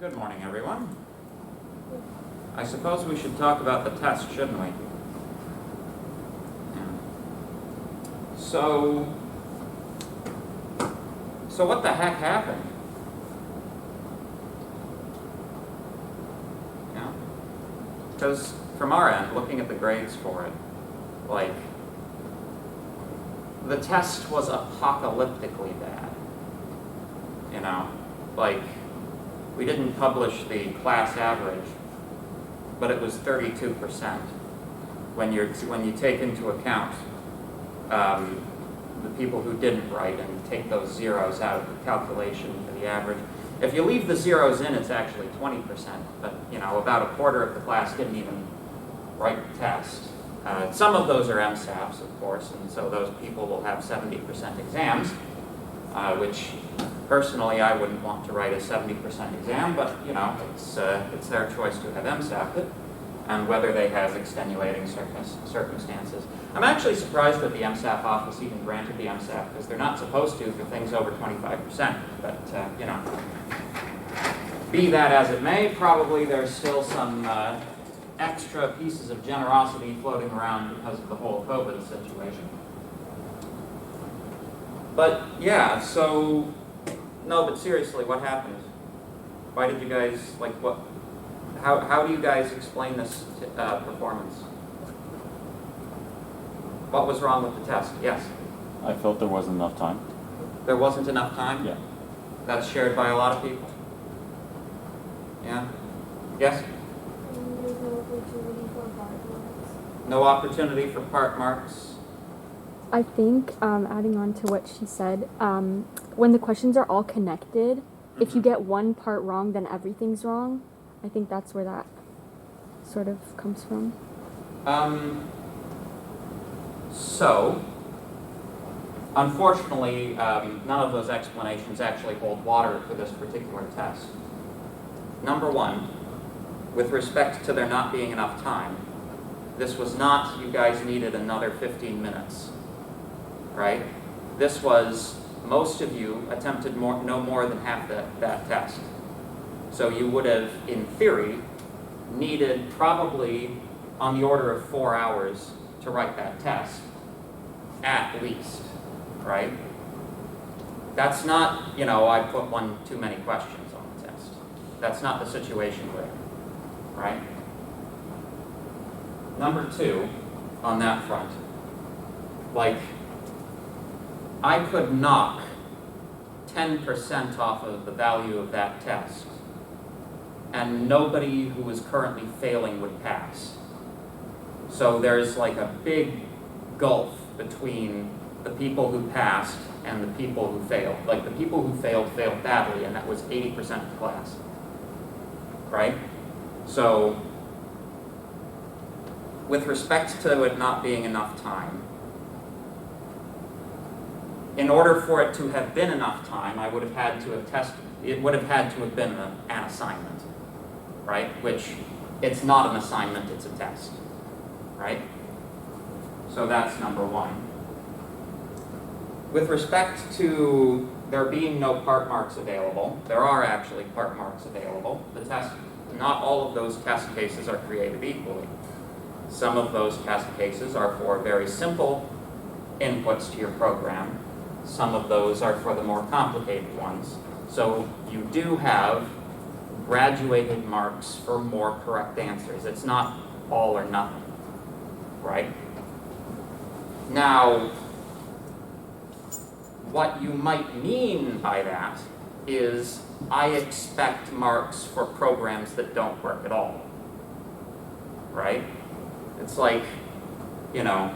Good morning, everyone. I suppose we should talk about the test, shouldn't we? Yeah. So what the heck happened? Yeah. Because from our end, looking at the grades for it, like, the test was apocalyptically bad. You know, like, we didn't publish the class average, but it was 32% when you take into account the people who didn't write and take those zeros out of the calculation for the average. If you leave the zeros in, it's actually 20%, but you know, about a quarter of the class didn't even write the test. Some of those are MSAPs, of course, and so those people will have 70% exams, which personally I wouldn't want to write a 70% exam, but you know, it's their choice to have MSAP'd it, and whether they have extenuating circumstances. I'm actually surprised that the MSAP office even granted the MSAP, because they're not supposed to for things over 25%, but you know, be that as it may, probably there's still some extra pieces of generosity floating around because of the whole COVID situation. But yeah, so, no, but seriously, what happened? Why did you guys, like, what, how do you guys explain this performance? What was wrong with the test? Yes? I felt there wasn't enough time. There wasn't enough time? Yeah. That's shared by a lot of people? Yeah? Yes? There's no opportunity for part marks. No opportunity for part marks? I think, adding on to what she said, when the questions are all connected, if you get one part wrong, then everything's wrong. I think that's where that sort of comes from. So, unfortunately, none of those explanations actually hold water for this particular test. Number one, with respect to there not being enough time, this was not, you guys needed another 15 minutes, right? This was, most of you attempted no more than half that test. So you would have, in theory, needed probably on the order of 4 hours to write that test, at least, right? That's not, you know, I put one too many questions on the test. That's not the situation we're in, right? Number two, on that front, like, I could knock 10% off of the value of that test, and nobody who is currently failing would pass. So there's like a big gulf between the people who passed and the people who failed. Like, the people who failed badly, and that was 80% of the class, right? So, with respect to it not being enough time, in order for it to have been enough time, I would have had to have tested, it would have had to have been an assignment, right? Which, it's not an assignment, it's a test, right? So that's number one. With respect to there being no part marks available, there are actually part marks available. The test, not all of those test cases are created equally. Some of those test cases are for very simple inputs to your program. Some of those are for the more complicated ones. So you do have graduated marks for more correct answers. It's not all or nothing, right? Now, what you might mean by that is I expect marks for programs that don't work at all, right? It's like, you know,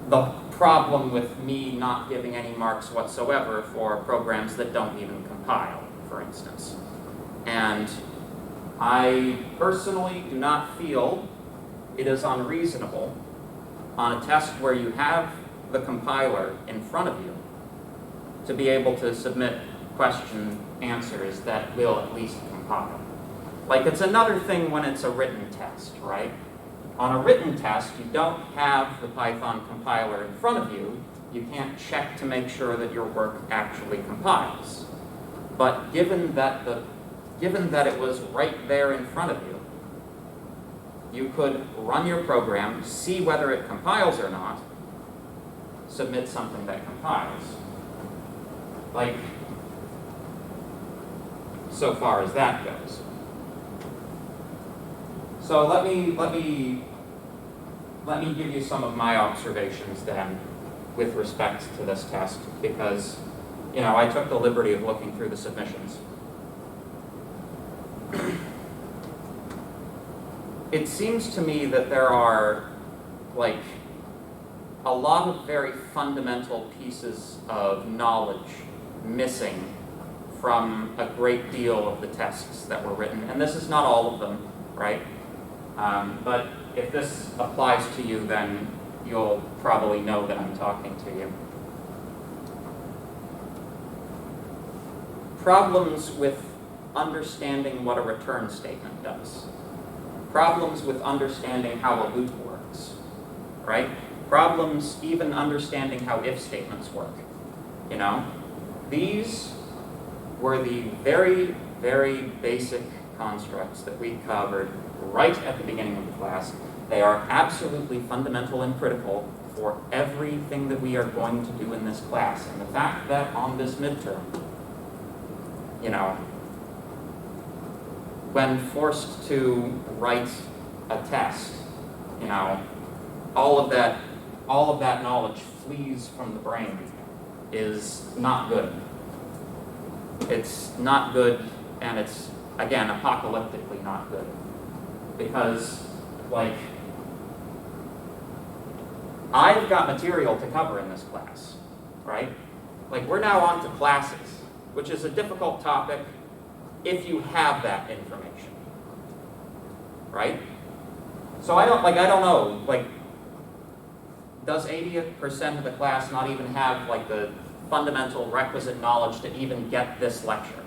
the problem with me not giving any marks whatsoever for programs that don't even compile, for instance. And I personally do not feel it is unreasonable on a test where you have the compiler in front of you to be able to submit question answers that will at least compile. Like, it's another thing when it's a written test, right? On a written test, you don't have the Python compiler in front of you. You can't check to make sure that your work actually compiles. But given that it was right there in front of you, you could run your program, see whether it compiles or not, submit something that compiles. Like, so far as that goes. So let me give you some of my observations then with respect to this test, because, you know, I took the liberty of looking through the submissions. It seems to me that there are, like, a lot of very fundamental pieces of knowledge missing from a great deal of the tests that were written. And this is not all of them, right? But if this applies to you, then you'll probably know that I'm talking to you. Problems with understanding what a return statement does. Problems with understanding how a loop works, right? Problems even understanding how if statements work, you know? These were the very, very basic constructs that we covered right at the beginning of the class. They are absolutely fundamental and critical for everything that we are going to do in this class. And the fact that on this midterm, you know, when forced to write a test, you know, all of that knowledge flees from the brain is not good. It's not good, and it's, again, apocalyptically not good. Because, like, I've got material to cover in this class, right? Like, we're now on to classes, which is a difficult topic if you have that information, right? So I don't know, like, does 80% of the class not even have, like, the fundamental requisite knowledge to even get this lecture?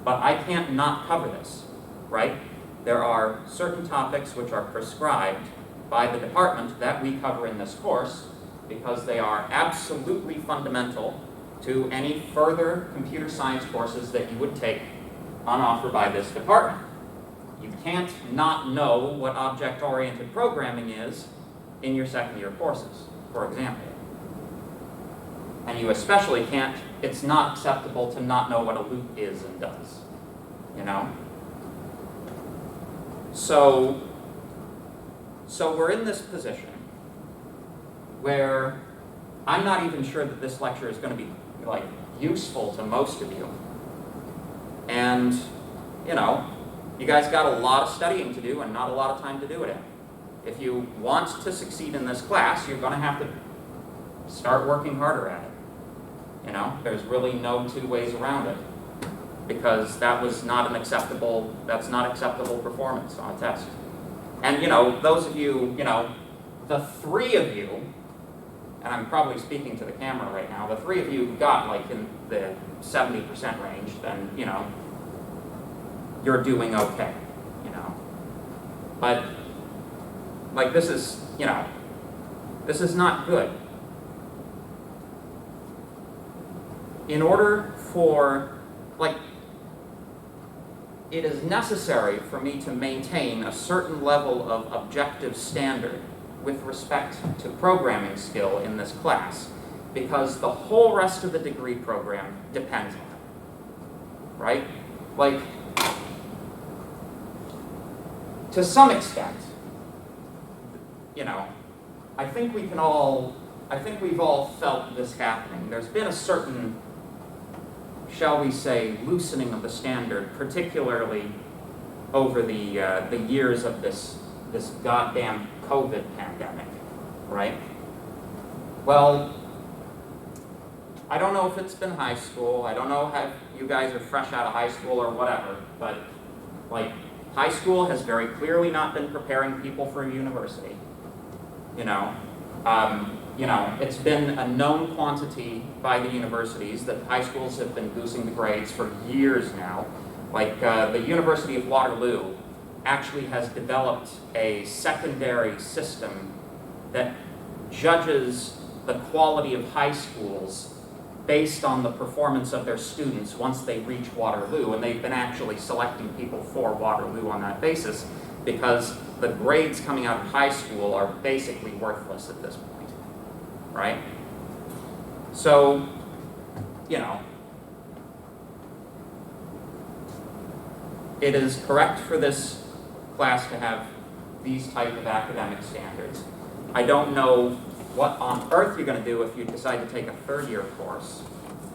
But I can't not cover this, right? There are certain topics which are prescribed by the department that we cover in this course because they are absolutely fundamental to any further computer science courses that you would take on offer by this department. You can't not know what object-oriented programming is in your second year courses, for example. And you especially can't, it's not acceptable to not know what a loop is and does, you know? So we're in this position where I'm not even sure that this lecture is going to be, like, useful to most of you. And, you know, you guys got a lot of studying to do and not a lot of time to do it in. If you want to succeed in this class, you're going to have to start working harder at it. You know, there's really no two ways around it, because that's not acceptable performance on a test. And, you know, those of you, you know, the three of you, and I'm probably speaking to the camera right now, the three of you who got, like, in the 70% range, then, you know, you're doing okay, you know. But, like, this is, you know, this is not good. In order for, like, it is necessary for me to maintain a certain level of objective standard with respect to programming skill in this class, because the whole rest of the degree program depends on it, right? Like, to some extent, you know, I think we've all felt this happening. There's been a certain, shall we say, loosening of the standard, particularly over the years of this goddamn COVID pandemic, right? Well, I don't know if it's been high school. I don't know if you guys are fresh out of high school or whatever, but, like, high school has very clearly not been preparing people for university. You know, it's been a known quantity by the universities that high schools have been boosting the grades for years now. Like, the University of Waterloo actually has developed a secondary system that judges the quality of high schools based on the performance of their students once they reach Waterloo, and they've been actually selecting people for Waterloo on that basis because the grades coming out of high school are basically worthless at this point, right? So, you know, it is correct for this class to have these type of academic standards. I don't know what on earth you're going to do if you decide to take a third-year course,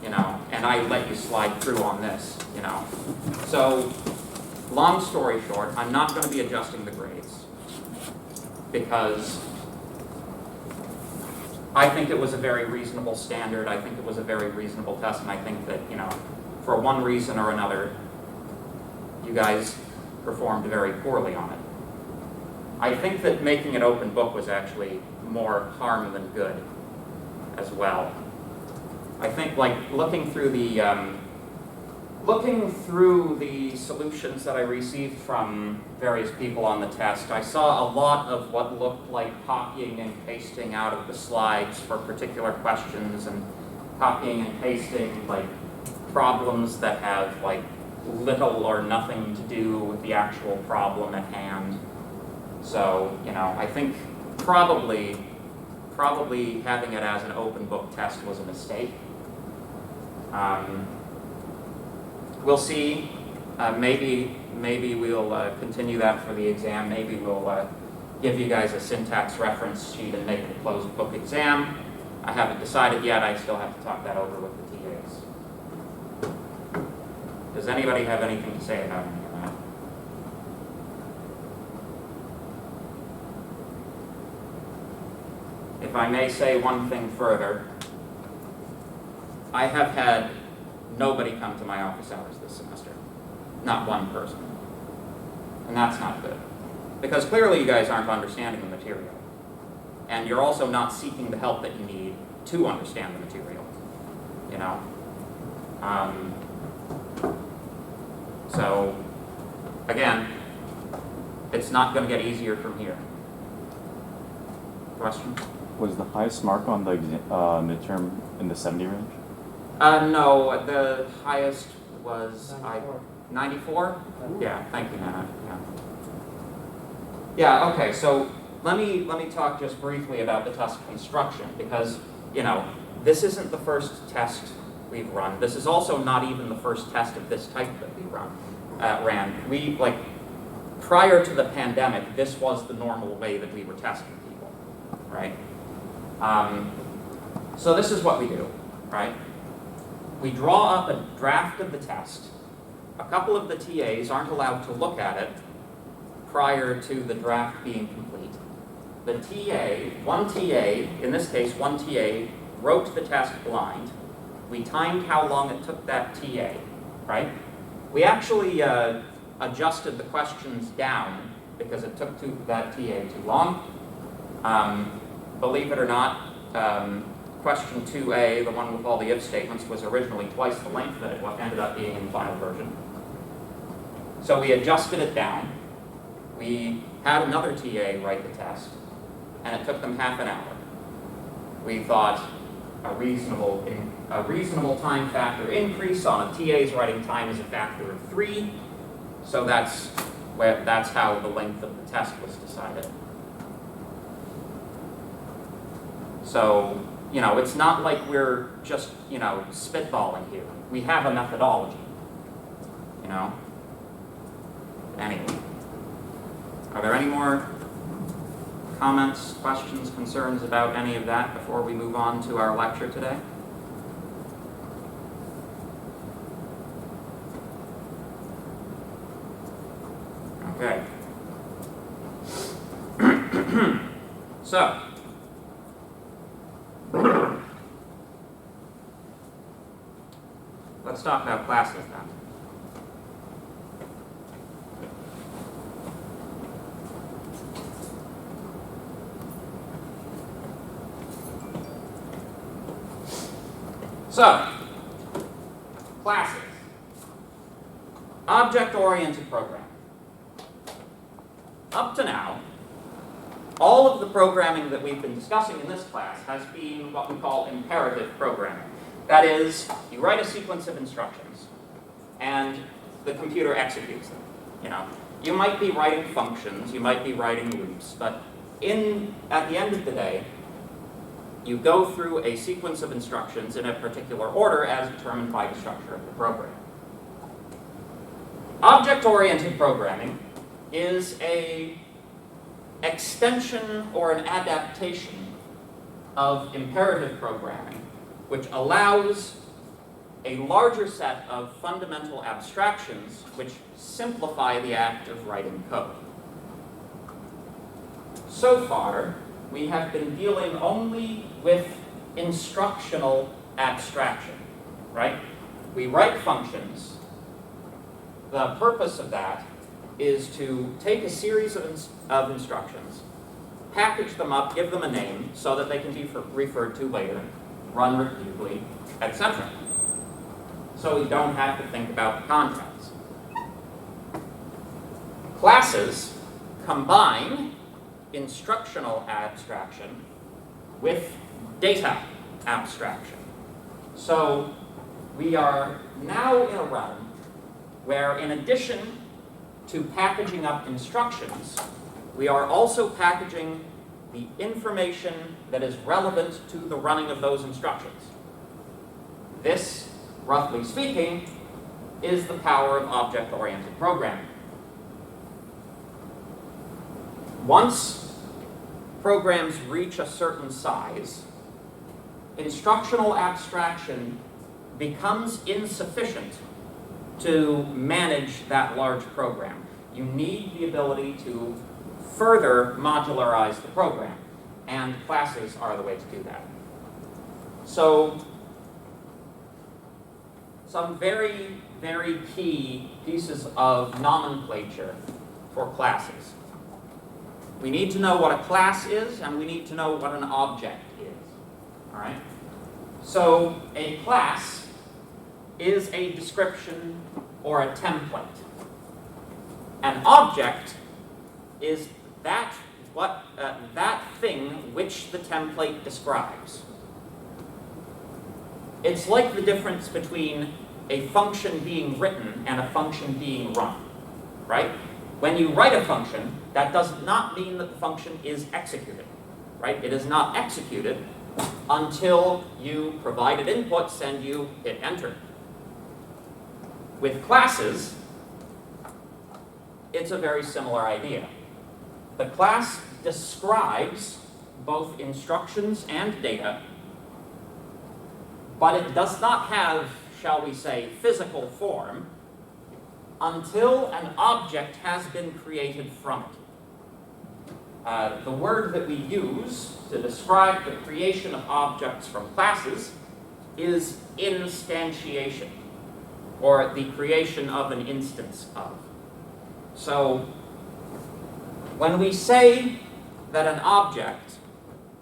you know, and I let you slide through on this, you know. So, long story short, I'm not going to be adjusting the grades because I think it was a very reasonable standard. I think it was a very reasonable test, and I think that, you know, for one reason or another, you guys performed very poorly on it. I think that making it open book was actually more harm than good as well. I think, like, looking through the solutions that I received from various people on the test, I saw a lot of what looked like copying and pasting out of the slides for particular questions, and copying and pasting, like, problems that have, like, little or nothing to do with the actual problem at hand. So, you know, I think probably having it as an open book test was a mistake. We'll see. Maybe we'll continue that for the exam. Maybe we'll give you guys a syntax reference sheet and make it a closed book exam. I haven't decided yet. I still have to talk that over with the TAs. Does anybody have anything to say about any of that? If I may say one thing further, I have had nobody come to my office hours this semester. Not one person. And that's not good. Because clearly you guys aren't understanding the material. And you're also not seeking the help that you need to understand the material. You know? So, again, it's not going to get easier from here. Question? Was the highest mark on the midterm in the 70 range? No, the highest was 94? Yeah, thank you, Hannah. Yeah, okay, so let me talk just briefly about the test construction, because, you know, this isn't the first test we've run. This is also not even the first test of this type that we ran. We, like, prior to the pandemic, this was the normal way that we were testing people, right? So this is what we do, right? We draw up a draft of the test. A couple of the TAs aren't allowed to look at it prior to the draft being complete. The TA, one TA, in this case, one TA, wrote the test blind. We timed how long it took that TA, right? We actually adjusted the questions down because it took that TA too long. Believe it or not, question 2A, the one with all the if statements, was originally twice the length that it ended up being in the final version. So we adjusted it down. We had another TA write the test, and it took them half an hour. We thought a reasonable time factor increase on a TA's writing time is a factor of 3, so that's how the length of the test was decided. So, you know, it's not like we're just, you know, spitballing here. We have a methodology, you know? Anyway, are there any more comments, questions, concerns about any of that before we move on to our lecture today? Okay. So, let's talk about classes then. So, classes. Object-oriented programming. Up to now, all of the programming that we've been discussing in this class has been what we call imperative programming. That is, you write a sequence of instructions, and the computer executes them. You know, you might be writing functions, you might be writing loops, but at the end of the day, you go through a sequence of instructions in a particular order as determined by the structure of the program. Object-oriented programming is an extension or an adaptation of imperative programming, which allows a larger set of fundamental abstractions which simplify the act of writing code. So far, we have been dealing only with instructional abstraction, right? We write functions. The purpose of that is to take a series of instructions, package them up, give them a name so that they can be referred to later, run repeatedly, etc. So we don't have to think about the contents. Classes combine instructional abstraction with data abstraction. So we are now in a realm where, in addition to packaging up instructions, we are also packaging the information that is relevant to the running of those instructions. This, roughly speaking, is the power of object-oriented programming. Once programs reach a certain size, instructional abstraction becomes insufficient to manage that large program. You need the ability to further modularize the program, and classes are the way to do that. So, some very, very key pieces of nomenclature for classes. We need to know what a class is, and we need to know what an object is. All right? So, a class is a description or a template. An object is that thing which the template describes. It's like the difference between a function being written and a function being run, right? When you write a function, that does not mean that the function is executed, right? It is not executed until you provided inputs and you hit enter. With classes, it's a very similar idea. The class describes both instructions and data, but it does not have, shall we say, physical form until an object has been created from it. The word that we use to describe the creation of objects from classes is instantiation, or the creation of an instance of. So, when we say that an object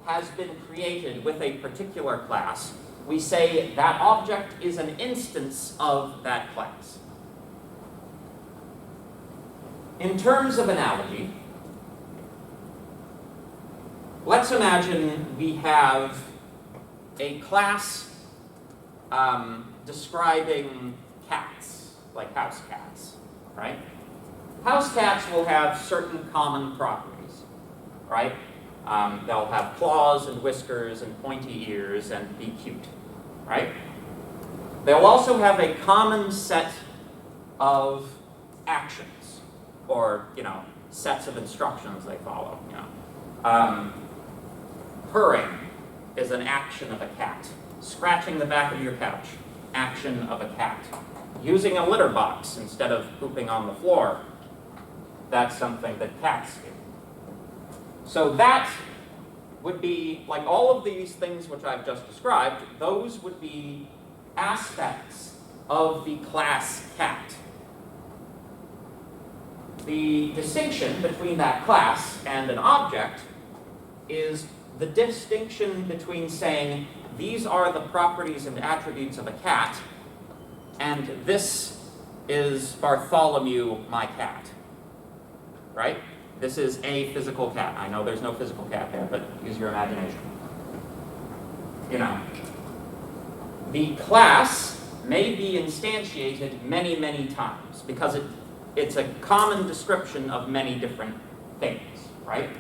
has been created with a particular class, we say that object is an instance of that class. In terms of analogy, let's imagine we have a class describing cats, like house cats, right? House cats will have certain common properties, right? They'll have claws and whiskers and pointy ears and be cute, right? They'll also have a common set of actions, or, sets of instructions they follow, Purring is an action of a cat. Scratching the back of your couch, action of a cat. Using a litter box instead of pooping on the floor, that's something that cats do. So that would be, like all of these things which I've just described, those would be aspects of the class cat. The distinction between that class and an object is the distinction between saying, these are the properties and attributes of a cat, and this is Bartholomew, my cat. Right? This is a physical cat. I know there's no physical cat there, but use your imagination. the class may be instantiated many, many times because it's a common description of many different things, right?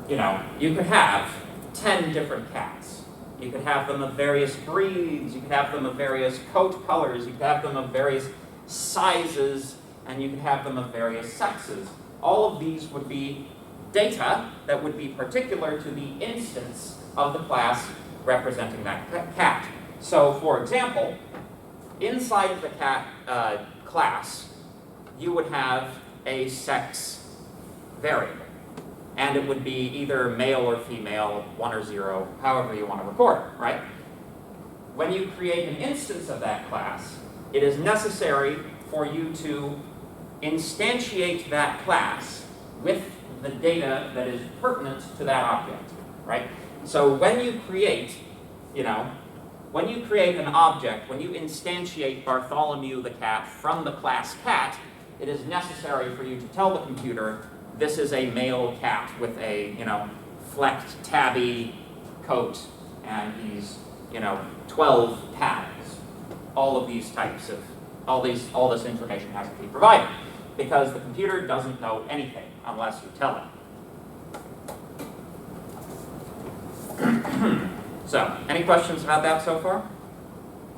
You know, you could have 10 different cats. You could have them of various breeds, you could have them of various coat colors, you could have them of various sizes, and you could have them of various sexes. All of these would be data that would be particular to the instance of the class representing that cat. So, for example, inside of the cat class, you would have a sex variable. And it would be either male or female, 1 or 0, however you want to record it, right? When you create an instance of that class, it is necessary for you to instantiate that class with the data that is pertinent to that object, right? So when you create, when you create an object, when you instantiate Bartholomew the cat from the class cat, it is necessary for you to tell the computer this is a male cat with a, flecked tabby coat, and he's, 12 pounds. All of these types of, all this information has to be provided, because the computer doesn't know anything unless you tell it. So, any questions about that so far?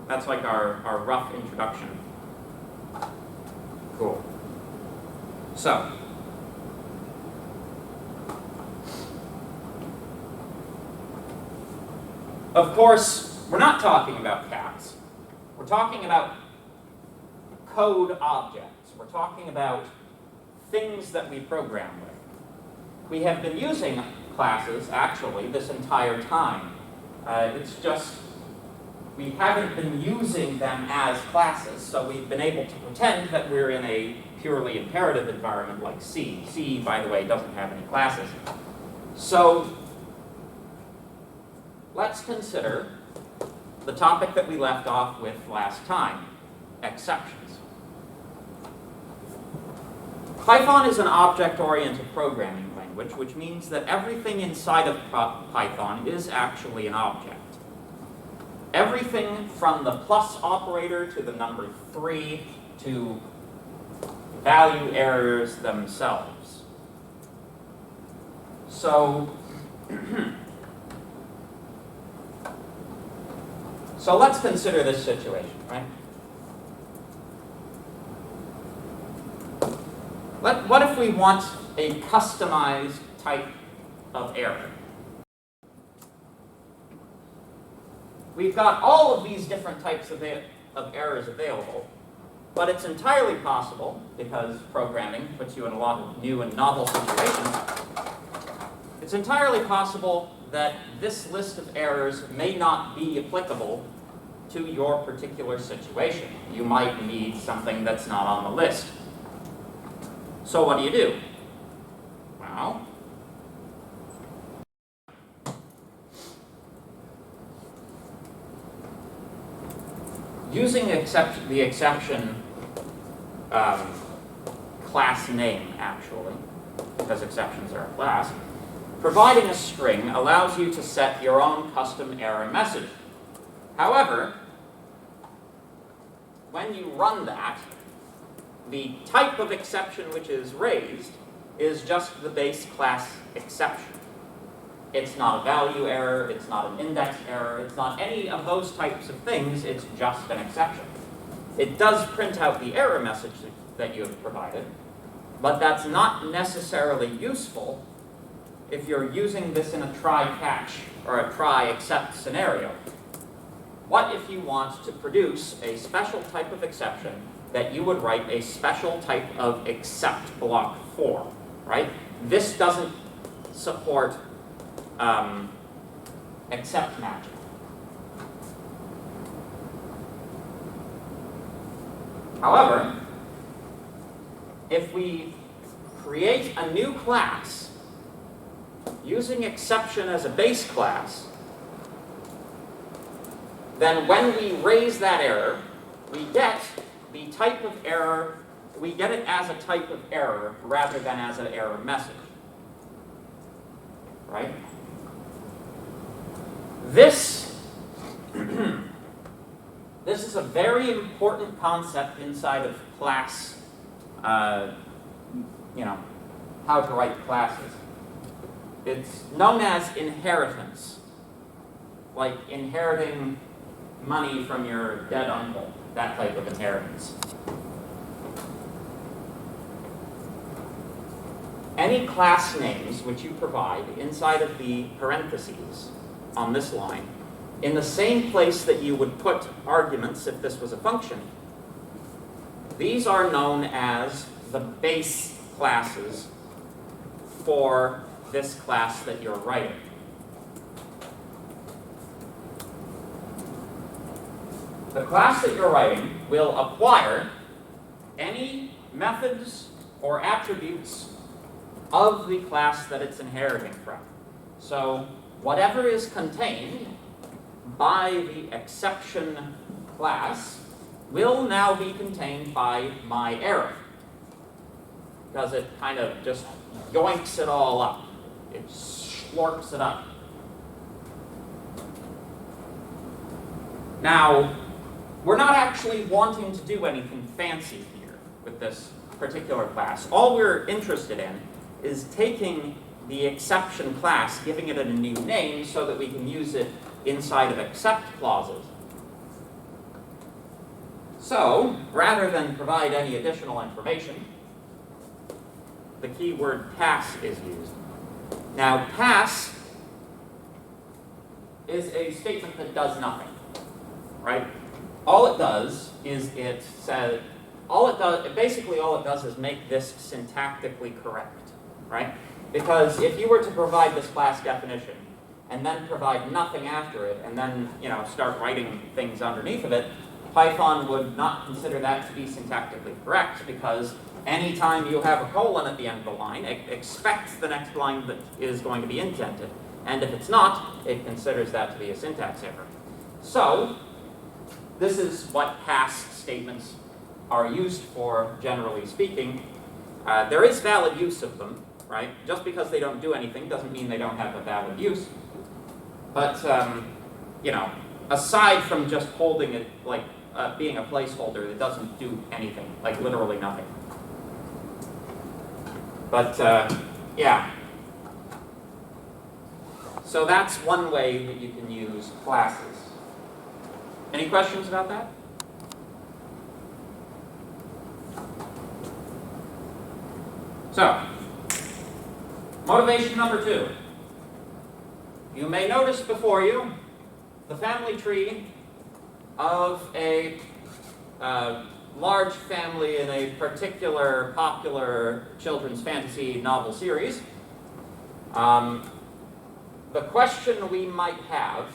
That's like our rough introduction. Cool. So, of course, we're not talking about cats. We're talking about code objects. We're talking about things that we program with. We have been using classes, actually, this entire time. It's just we haven't been using them as classes, so we've been able to pretend that we're in a purely imperative environment like C. C, by the way, doesn't have any classes. So, let's consider the topic that we left off with last time, exceptions. Python is an object-oriented programming language, which means that everything inside of Python is actually an object. Everything from the plus operator to the number 3 to value errors themselves. So, so let's consider this situation, right? What if we want a customized type of error? We've got all of these different types of errors available, but it's entirely possible, because programming puts you in a lot of new and novel situations, it's entirely possible that this list of errors may not be applicable to your particular situation. You might need something that's not on the list. So what do? Well, using the exception class name, actually, because exceptions are a class, providing a string allows you to set your own custom error message. However, when you run that, the type of exception which is raised is just the base class exception. It's not a value error, it's not an index error, it's not any of those types of things, it's just an exception. It does print out the error message that you have provided, but that's not necessarily useful if you're using this in a try-catch or a try-except scenario. What if you want to produce a special type of exception that you would write a special type of except block for, right? This doesn't support except matching. However, if we create a new class using exception as a base class, then when we raise that error, we get the type of error, we get it as a type of error rather than as an error message, right? This, this is a very important concept inside of class, how to write classes. It's known as inheritance, like inheriting money from your dead uncle, that type of inheritance. Any class names which you provide inside of the parentheses on this line, in the same place that you would put arguments if this was a function, these are known as the base classes for this class that you're writing. The class that you're writing will acquire any methods or attributes of the class that it's inheriting from. So whatever is contained by the exception class will now be contained by my error, because it kind of just yoinks it all up. It slurps it up. Now, we're not actually wanting to do anything fancy here with this particular class. All we're interested in is taking the exception class, giving it a new name so that we can use it inside of except clauses. So, rather than provide any additional information, the keyword pass is used. Now, pass is a statement that does nothing, right? All it does is basically all it does is make this syntactically correct, right? Because if you were to provide this class definition and then provide nothing after it and then, start writing things underneath of it, Python would not consider that to be syntactically correct, because anytime you have a colon at the end of the line, it expects the next line that is going to be indented. And if it's not, it considers that to be a syntax error. So, this is what pass statements are used for, generally speaking. There is valid use of them, right? Just because they don't do anything doesn't mean they don't have a valid use. But, aside from just holding it, like being a placeholder that doesn't do anything, like literally nothing. But, yeah. So that's one way that you can use classes. Any questions about that? So, motivation number 2. You may notice before you the family tree of a large family in a particular popular children's fantasy novel series. The question we might have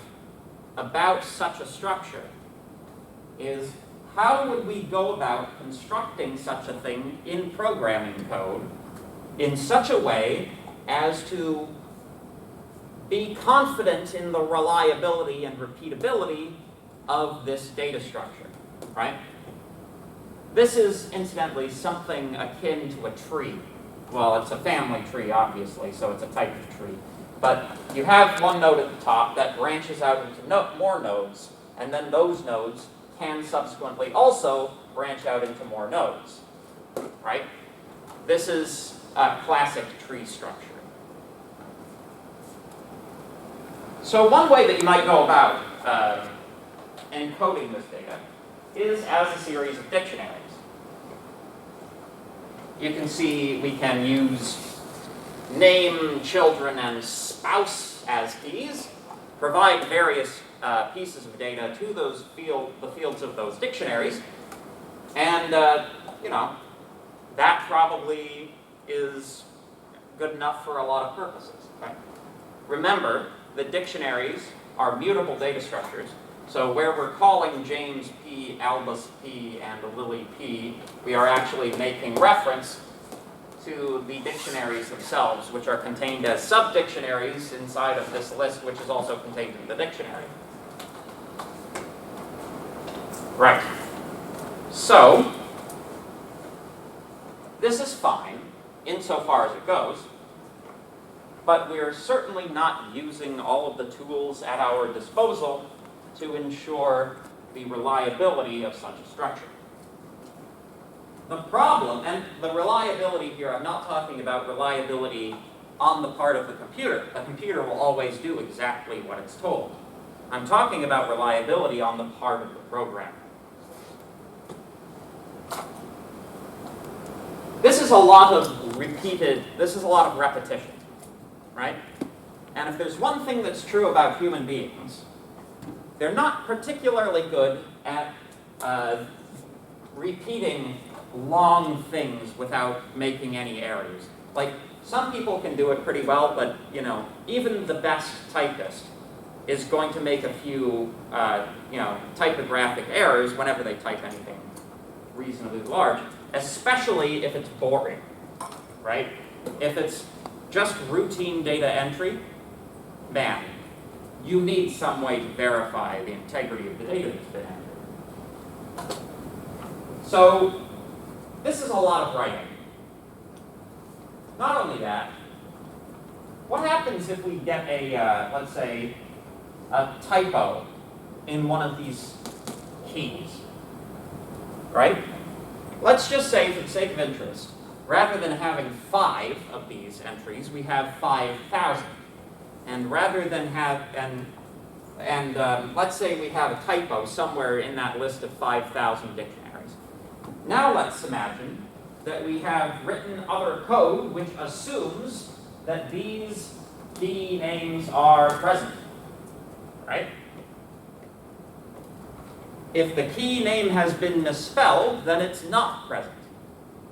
about such a structure is, how would we go about constructing such a thing in programming code in such a way as to be confident in the reliability and repeatability of this data structure, right? This is, incidentally, something akin to a tree. Well, it's a family tree, obviously, so it's a type of tree. But you have one node at the top that branches out into more nodes, and then those nodes can subsequently also branch out into more nodes, right? This is a classic tree structure. So one way that you might go about encoding this data is as a series of dictionaries. You can see we can use name, children, and spouse as keys, provide various pieces of data to those the fields of those dictionaries, and that probably is good enough for a lot of purposes. Right? Remember that dictionaries are mutable data structures, so where we're calling James P, Albus P, and Lily P, we are actually making reference to the dictionaries themselves, which are contained as sub-dictionaries inside of this list, which is also contained in the dictionary. Right. So, this is fine, insofar as it goes, but we're certainly not using all of the tools at our disposal to ensure the reliability of such a structure. The problem, and the reliability here, I'm not talking about reliability on the part of the computer. The computer will always do exactly what it's told. I'm talking about reliability on the part of the program. This is a lot of repetition, right? And if there's one thing that's true about human beings, they're not particularly good at repeating long things without making any errors. Like, some people can do it pretty well, but, you know, even the best typist is going to make a few, typographic errors whenever they type anything reasonably large, especially if it's boring, right? If it's just routine data entry, man, you need some way to verify the integrity of the data that's been entered. So, this is a lot of writing. Not only that, what happens if we get a, let's say, a typo in one of these keys, right? Let's just say, for the sake of interest, rather than having 5 of these entries, we have 5,000. And rather than have, let's say we have a typo somewhere in that list of 5,000 dictionaries. Now let's imagine that we have written other code which assumes that these key names are present, right? If the key name has been misspelled, then it's not present.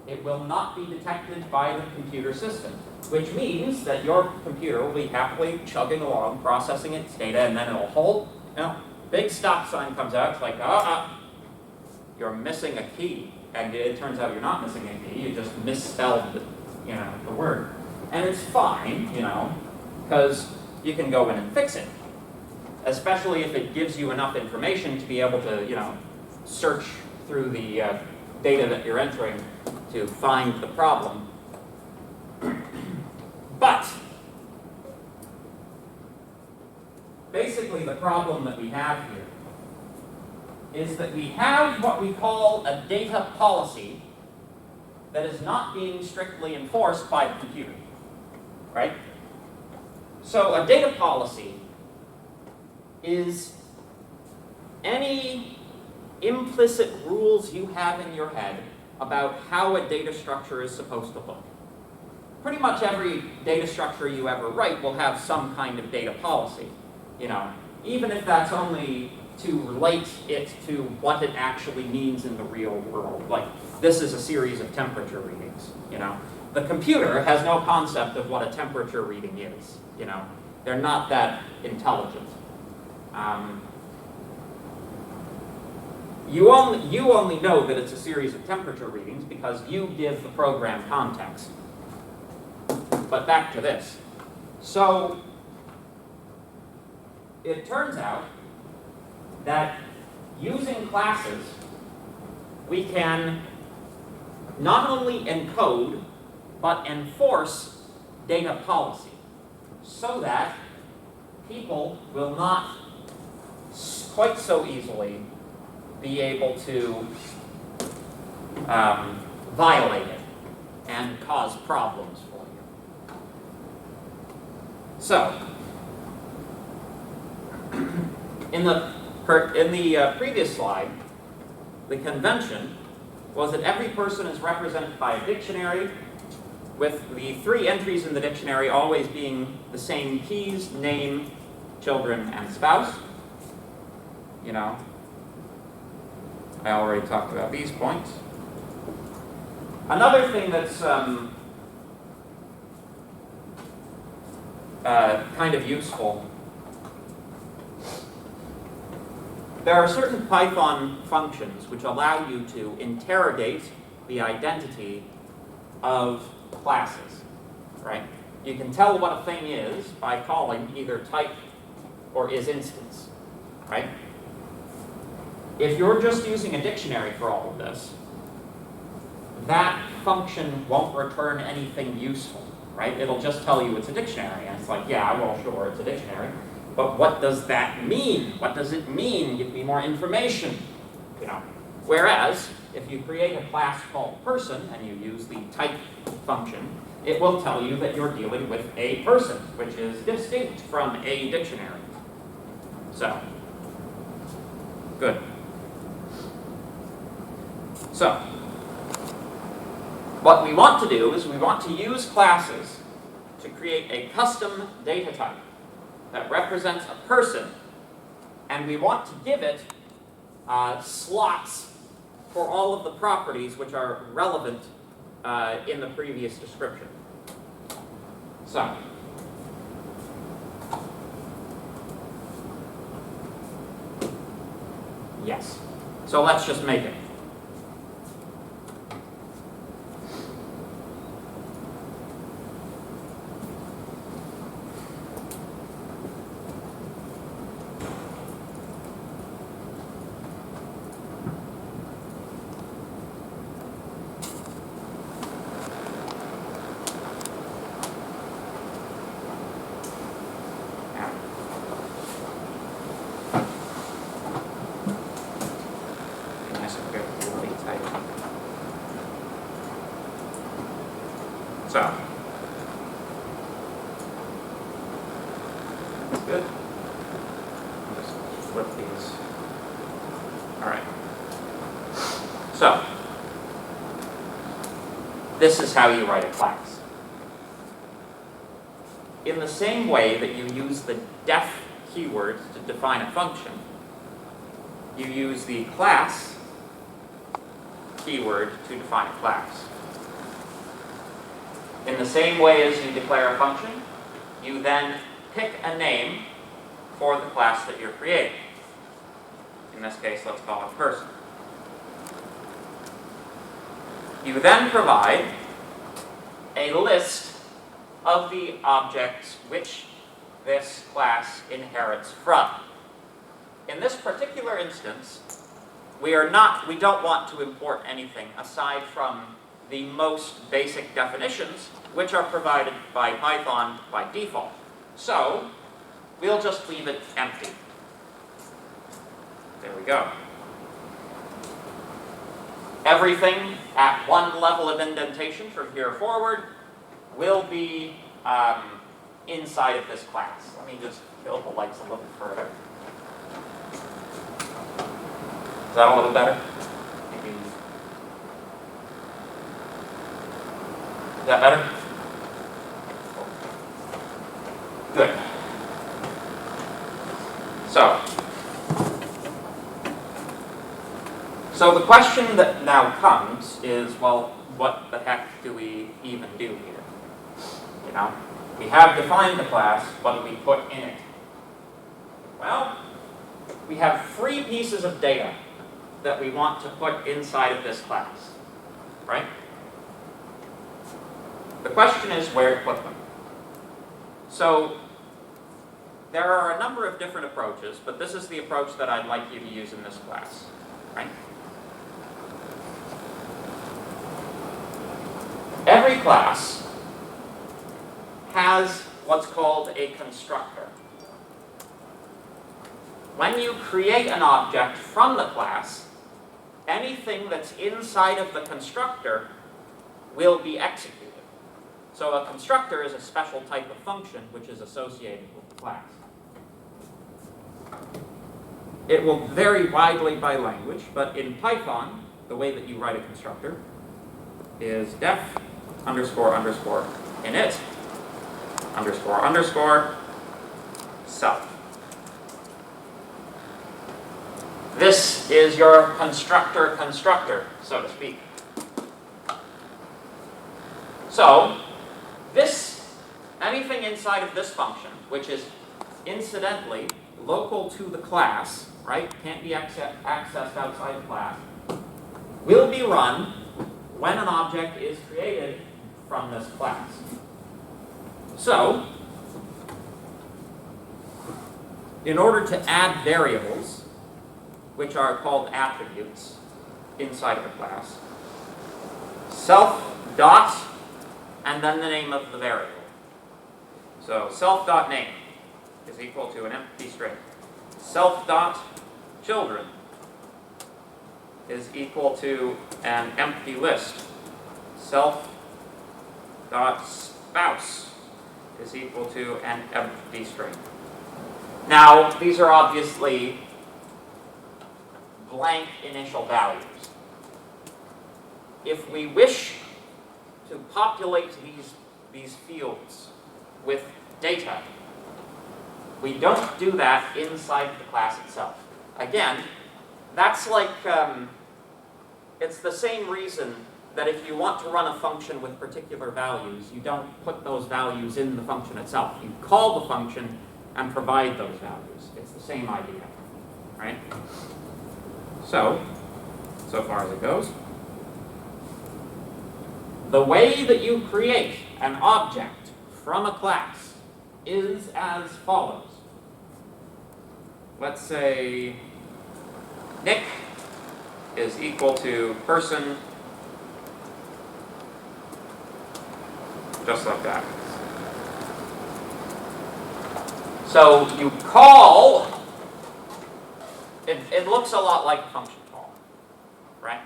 It will not be detected by the computer system, which means that your computer will be happily chugging along, processing its data, and then it'll hold, big stop sign comes out, it's like, you're missing a key. And it turns out you're not missing a key, you just misspelled the word. And it's fine, because you can go in and fix it. Especially if it gives you enough information to be able to, search through the data that you're entering to find the problem. But, basically the problem that we have here is that we have what we call a data policy that is not being strictly enforced by the computer, right? So a data policy is any implicit rules you have in your head about how a data structure is supposed to look. Pretty much every data structure you ever write will have some kind of data policy, even if that's only to relate it to what it actually means in the real world. Like, this is a series of temperature readings, The computer has no concept of what a temperature reading is, They're not that intelligent. You only know that it's a series of temperature readings because you give the program context. But back to this. So, it turns out that using classes, we can not only encode, but enforce data policy so that people will not quite so easily be able to violate it and cause problems for you. So, in the previous slide, the convention was that every person is represented by a dictionary, with the 3 entries in the dictionary always being the same keys, name, children, and spouse. I already talked about these points. Another thing that's kind of useful, there are certain Python functions which allow you to interrogate the identity of classes, right? You can tell what a thing is by calling either type or isInstance, right? If you're just using a dictionary for all of this, that function won't return anything useful, right? It'll just tell you it's a dictionary, and it's like, yeah, well, sure, it's a dictionary, but what does that mean? What does it mean? Give me more information, you know. Whereas, if you create a class called person, and you use the type function, it will tell you that you're dealing with a person, which is distinct from a dictionary. So, good. So, what we want to do is we want to use classes to create a custom data type that represents a person, and we want to give it slots for all of the properties which are relevant in the previous description. So, yes. So let's just make it. So, that's good. I'll just flip these. All right. So, this is how you write a class. In the same way that you use the def keyword to define a function, you use the class keyword to define a class. In the same way as you declare a function, you then pick a name for the class that you're creating. In this case, let's call it person. You then provide a list of the objects which this class inherits from. In this particular instance, we don't want to import anything aside from the most basic definitions, which are provided by Python by default. So, we'll just leave it empty. There we go. Everything at one level of indentation from here forward will be inside of this class. Let me just kill the lights a little further. Is that a little better? Maybe. Is that better? Good. So the question that now comes is, well, what the heck do we even do here? You know, we have defined the class, what do we put in it? Well, we have 3 pieces of data that we want to put inside of this class, right? The question is where to put them. So there are a number of different approaches, but this is the approach that I'd like you to use in this class, right? Every class has what's called a constructor. When you create an object from the class, anything that's inside of the constructor will be executed. So a constructor is a special type of function which is associated with the class. It will vary widely by language, but in Python, the way that you write a constructor is def underscore underscore init underscore underscore self. This is your constructor, so to speak. So, anything inside of this function, which is incidentally local to the class, right, can't be accessed outside the class, will be run when an object is created from this class. So, in order to add variables, which are called attributes inside of a class, self dot and then the name of the variable. So self.name is equal to an empty string. Self.children is equal to an empty list. Self.spouse is equal to an empty string. Now, these are obviously blank initial values. If we wish to populate these fields with data, we don't do that inside the class itself. Again, that's like, it's the same reason that if you want to run a function with particular values, you don't put those values in the function itself. You call the function and provide those values. It's the same idea, right? So far as it goes. The way that you create an object from a class is as follows. Let's say Nick is equal to person, just like that. So you call, it looks a lot like a function call, right?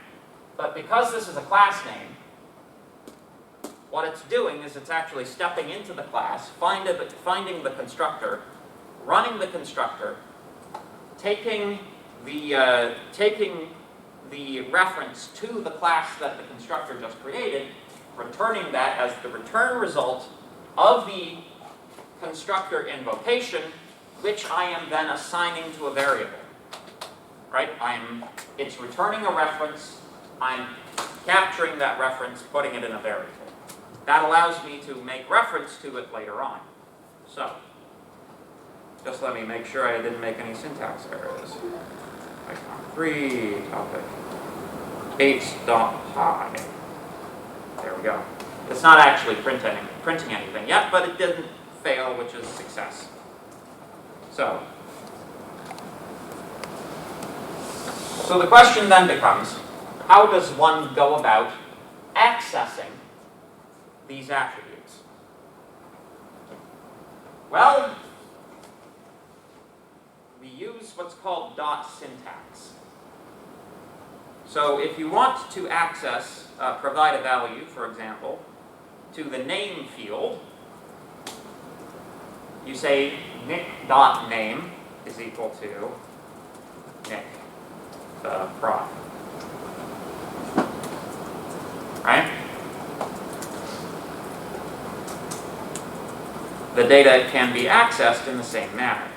But because this is a class name, what it's doing is it's actually stepping into the class, finding the constructor, running the constructor, taking the reference to the class that the constructor just created, returning that as the return result of the constructor invocation, which I am then assigning to a variable. Right? It's returning a reference, I'm capturing that reference, putting it in a variable. That allows me to make reference to it later on. So, just let me make sure I didn't make any syntax errors. Icon 3, topic, 8.high. There we go. It's not actually printing anything yet, but it didn't fail, which is success. So the question then becomes, how does one go about accessing these attributes? Well, we use what's called dot syntax. So if you want to access, provide a value, for example, to the name field, you say nick.name is equal to Nick, the prof. Right? The data can be accessed in the same manner.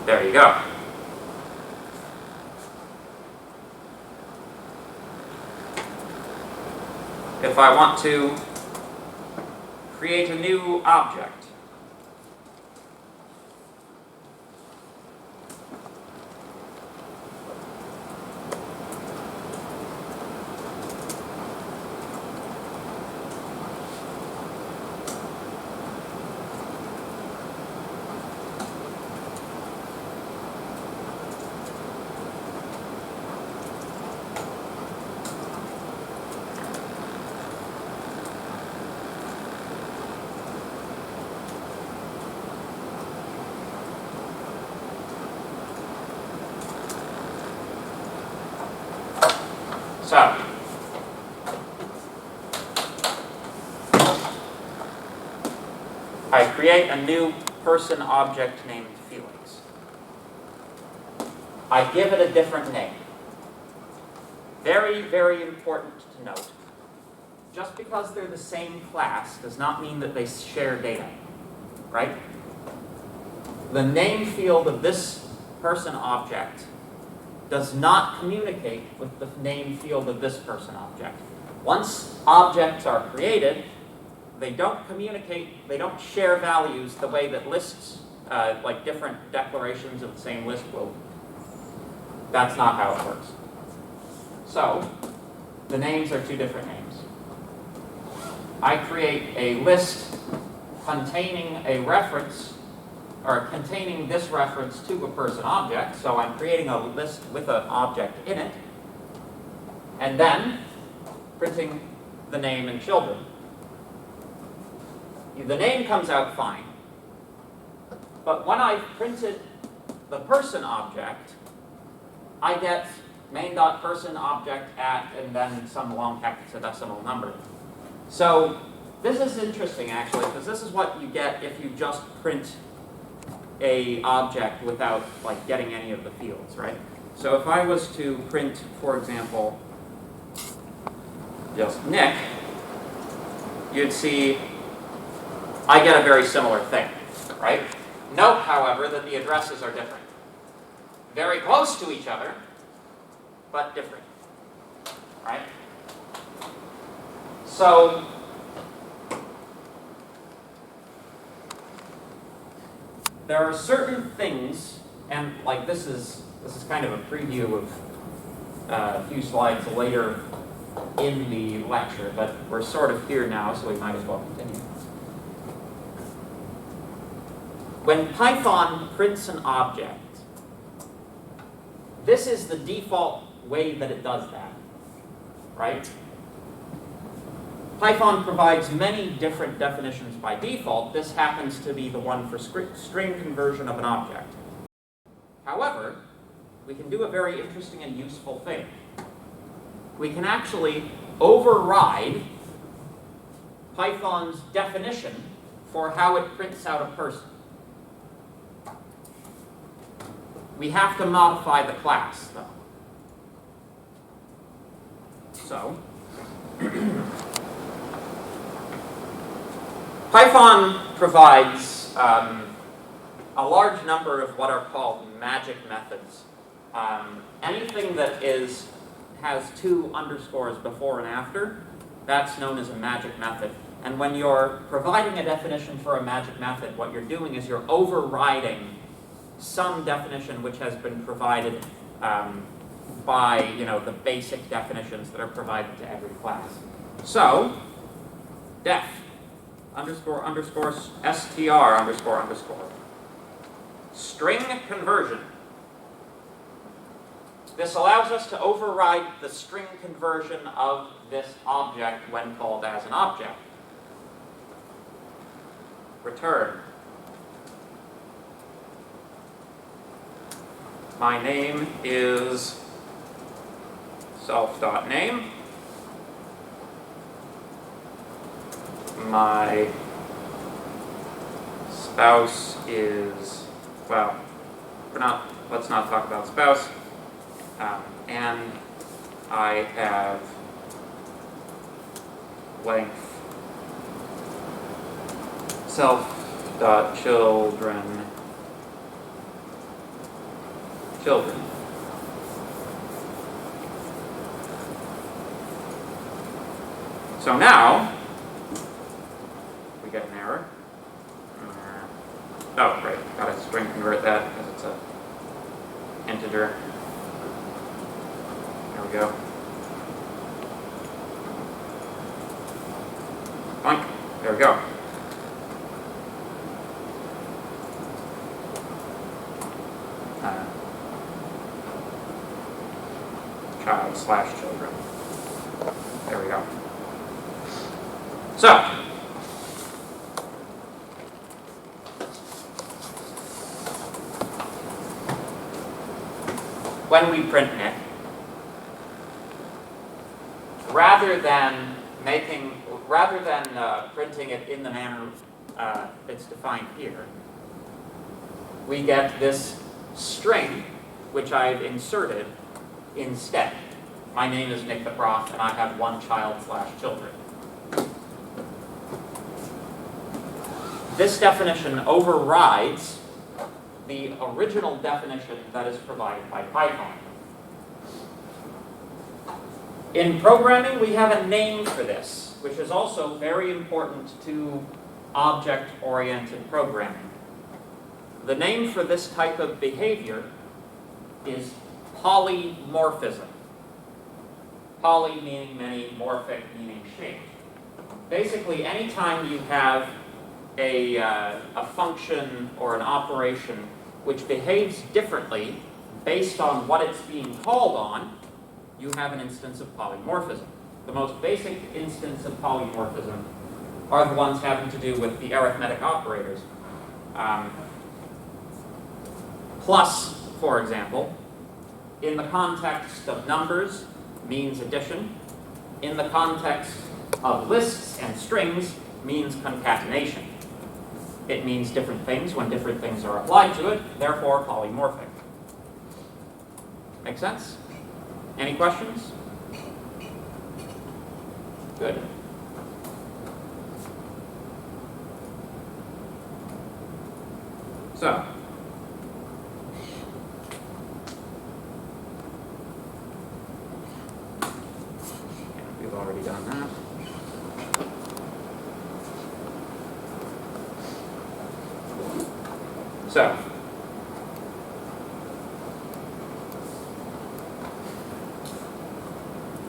There you go. If I want to create a new object, so I create a new person object named Felix. I give it a different name. Very, very important to note. Just because they're the same class does not mean that they share data, right? The name field of this person object does not communicate with the name field of this person object. Once objects are created, they don't communicate, they don't share values the way that lists, like different declarations of the same list will. That's not how it works. So, the names are two different names. I create a list containing a reference or containing this reference to a person object. So I'm creating a list with an object in it, and then printing the name and children. The name comes out fine, but when I printed the person object, I get main.person object at, and then some long hexadecimal number. So this is interesting actually, because this is what you get if you just print a object without like getting any of the fields, right? So if I was to print, for example, just Nick, you'd see I get a very similar thing, right? Note, however, that the addresses are different. Very close to each other, but different, right? So there are certain things, and like this is kind of a preview of a few slides later in the lecture, but we're sort of here now, so we might as well continue. When Python prints an object, this is the default way that it does that, right? Python provides many different definitions by default. This happens to be the one for string conversion of an object. However, we can do a very interesting and useful thing. We can actually override Python's definition for how it prints out a person. We have to modify the class, though. So, Python provides a large number of what are called magic methods. Anything that has two underscores before and after, that's known as a magic method. And when you're providing a definition for a magic method, what you're doing is you're overriding some definition which has been provided by the basic definitions that are provided to every class. So, def underscore underscore str underscore underscore string conversion. This allows us to override the string conversion of this object when called as an object. Return. My name is self.name. My spouse is, well, let's not talk about spouse. And I have length self.children. Children. So now, we get an error. Oh, right, gotta string convert that because it's a integer. There we go. Boink. There we go. Child/children. There we go. So, when we print Nick, rather than printing it in the manner it's defined here, we get this string which I've inserted instead. My name is Nick the Prof, and I have one child/children. This definition overrides the original definition that is provided by Python. In programming, we have a name for this, which is also very important to object-oriented programming. The name for this type of behavior is polymorphism. Poly meaning many, morphic meaning shape. Basically, anytime you have a function or an operation which behaves differently based on what it's being called on, you have an instance of polymorphism. The most basic instance of polymorphism are the ones having to do with the arithmetic operators. Plus, for example, in the context of numbers means addition. In the context of lists and strings means concatenation. It means different things when different things are applied to it, therefore polymorphic. Make sense? Any questions? Good. So, we've already done that.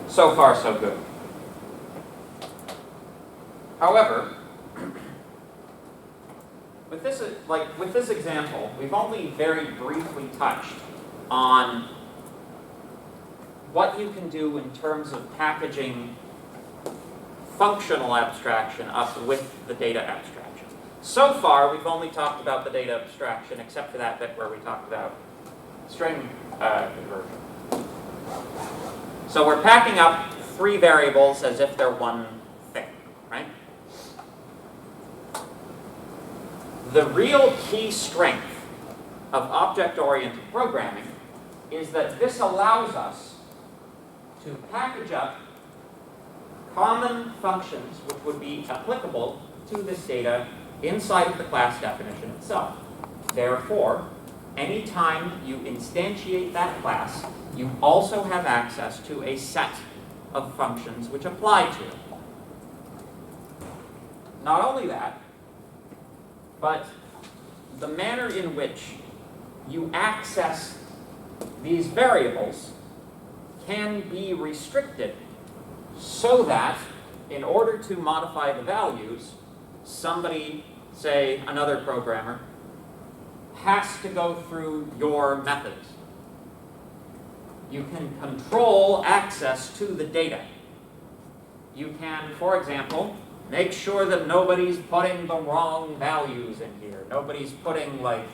So far, so good. However, with this example, we've only very briefly touched on what you can do in terms of packaging functional abstraction up with the data abstraction. So far, we've only talked about the data abstraction, except for that bit where we talked about string conversion. So we're packing up three variables as if they're one thing, right? The real key strength of object-oriented programming is that this allows us to package up common functions which would be applicable to this data inside of the class definition itself. Therefore, anytime you instantiate that class, you also have access to a set of functions which apply to it. Not only that, but the manner in which you access these variables can be restricted so that in order to modify the values, somebody, say another programmer, has to go through your methods. You can control access to the data. You can, for example, make sure that nobody's putting the wrong values in here. Nobody's putting like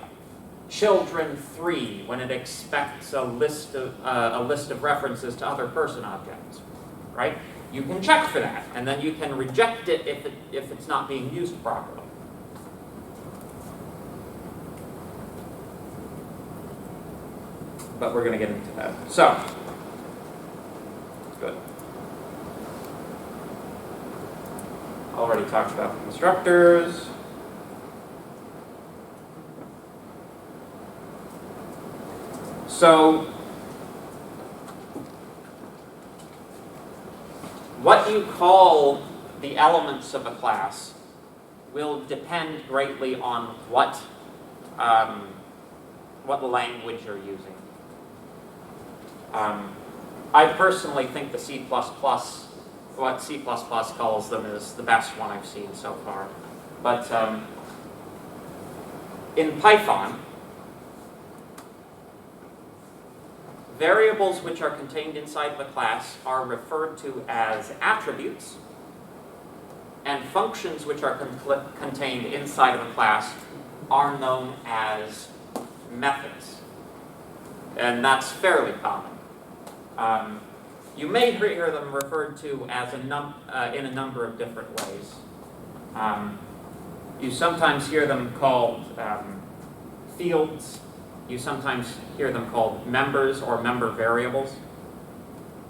children 3 when it expects a list of references to other person objects, right? You can check for that, and then you can reject it if it's not being used properly. But we're going to get into that. So, good. Already talked about constructors. So, what you call the elements of a class will depend greatly on what language you're using. I personally think the C++, what C++ calls them, is the best one I've seen so far. But in Python, variables which are contained inside the class are referred to as attributes, and functions which are contained inside of a class are known as methods. And that's fairly common. You may hear them referred to as in a number of different ways. You sometimes hear them called fields. You sometimes hear them called members or member variables.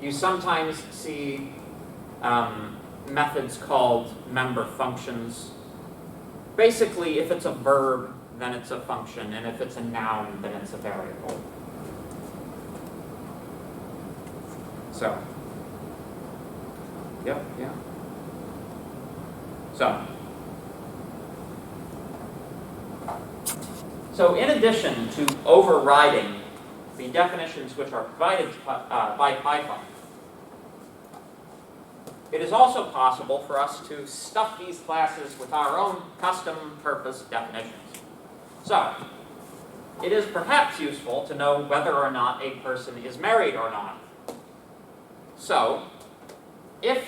You sometimes see methods called member functions. Basically, if it's a verb, then it's a function, and if it's a noun, then it's a variable. So, yep, yeah. So in addition to overriding the definitions which are provided by Python, it is also possible for us to stuff these classes with our own custom purpose definitions. So, it is perhaps useful to know whether or not a person is married or not. So, if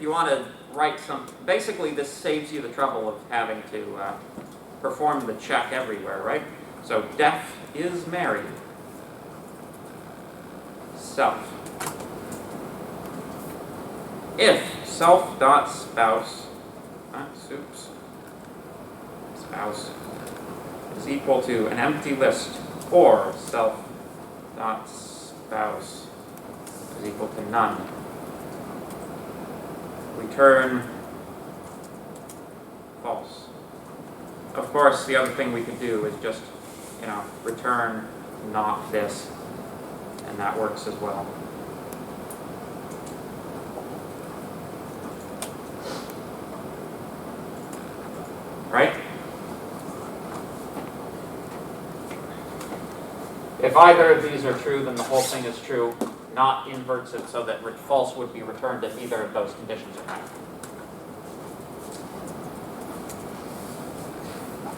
you want to write some, basically this saves you the trouble of having to perform the check everywhere, right? So def is married. Self. If self.spouse, spouse is equal to an empty list, or self.spouse is equal to none, return false. Of course, the other thing we could do is just, return not this, and that works as well. Right? If either of these are true, then the whole thing is true. Not inverts it so that false would be returned if either of those conditions are met.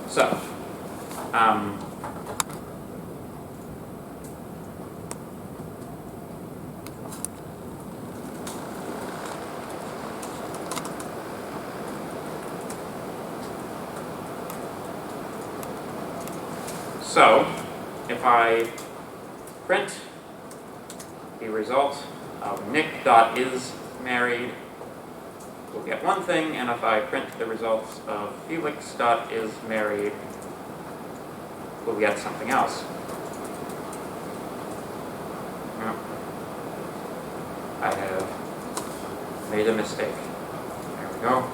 So, if I print the result of Nick.isMarried, we'll get one thing, and if I print the results of Felix.isMarried, we'll get something else. I have made a mistake. There we go.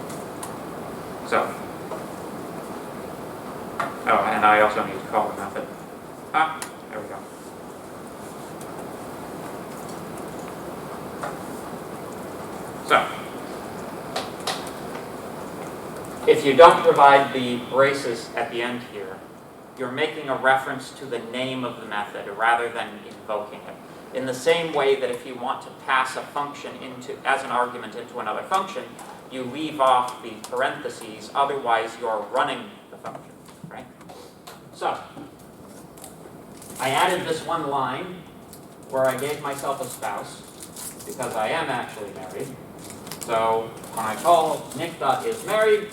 So, and I also need to call the method. There we go. So, if you don't provide the braces at the end here, you're making a reference to the name of the method rather than invoking it. In the same way that if you want to pass a function as an argument into another function, you leave off the parentheses, otherwise you're running the function, right? So, I added this one line where I gave myself a spouse, because I am actually married. So, when I call Nick.isMarried,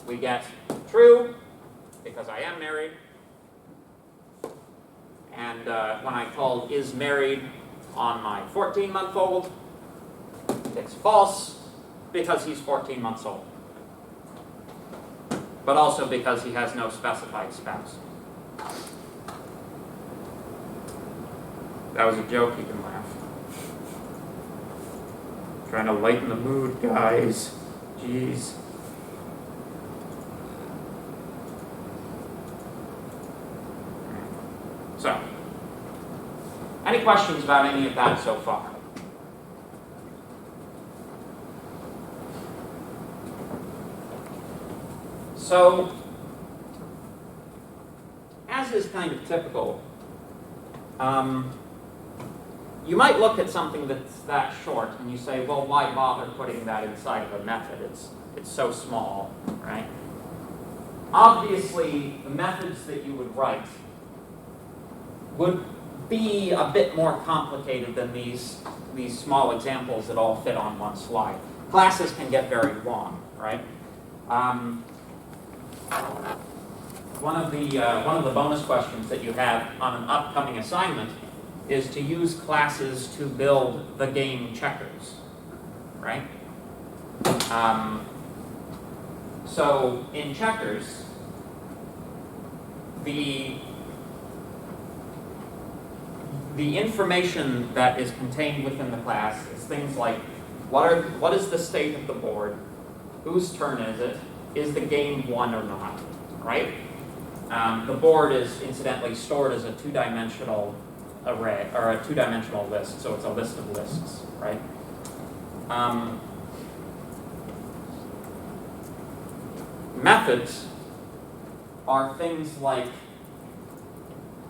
we get true, because I am married. And when I call isMarried on my 14-month-old, it's false, because he's 14 months old. But also because he has no specified spouse. That was a joke, you can laugh. Trying to lighten the mood, guys. Jeez. So, any questions about any of that so far? So, as is kind of typical, you might look at something that's that short and you say, well, why bother putting that inside of a method? It's so small, right? Obviously, the methods that you would write would be a bit more complicated than these small examples that all fit on one slide. Classes can get very long, right? One of the bonus questions that you have on an upcoming assignment is to use classes to build the game Checkers, right? So in Checkers, the information that is contained within the class is things like what is the state of the board, whose turn is it, is the game won or not, right? The board is incidentally stored as a two-dimensional array, or a two-dimensional list, so it's a list of lists, right? Methods are things like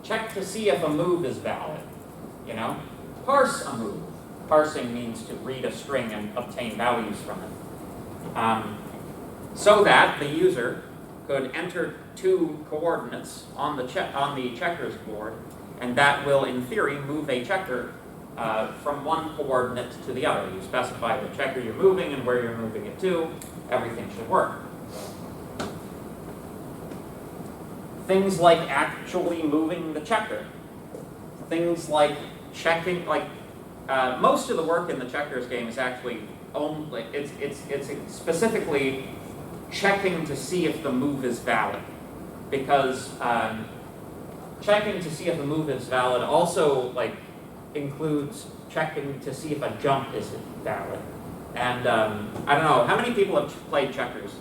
check to see if a move is valid, parse a move, Parsing means to read a string and obtain values from it. So that the user could enter 2 coordinates on the checkers board, and that will, in theory, move a checker from one coordinate to the other. You specify the checker you're moving and where you're moving it to. Everything should work. Things like actually moving the checker. Things like checking, most of the work in the checkers game is actually only, it's specifically checking to see if the move is valid. Because checking to see if the move is valid also includes checking to see if a jump is valid. And I don't know, how many people have played checkers?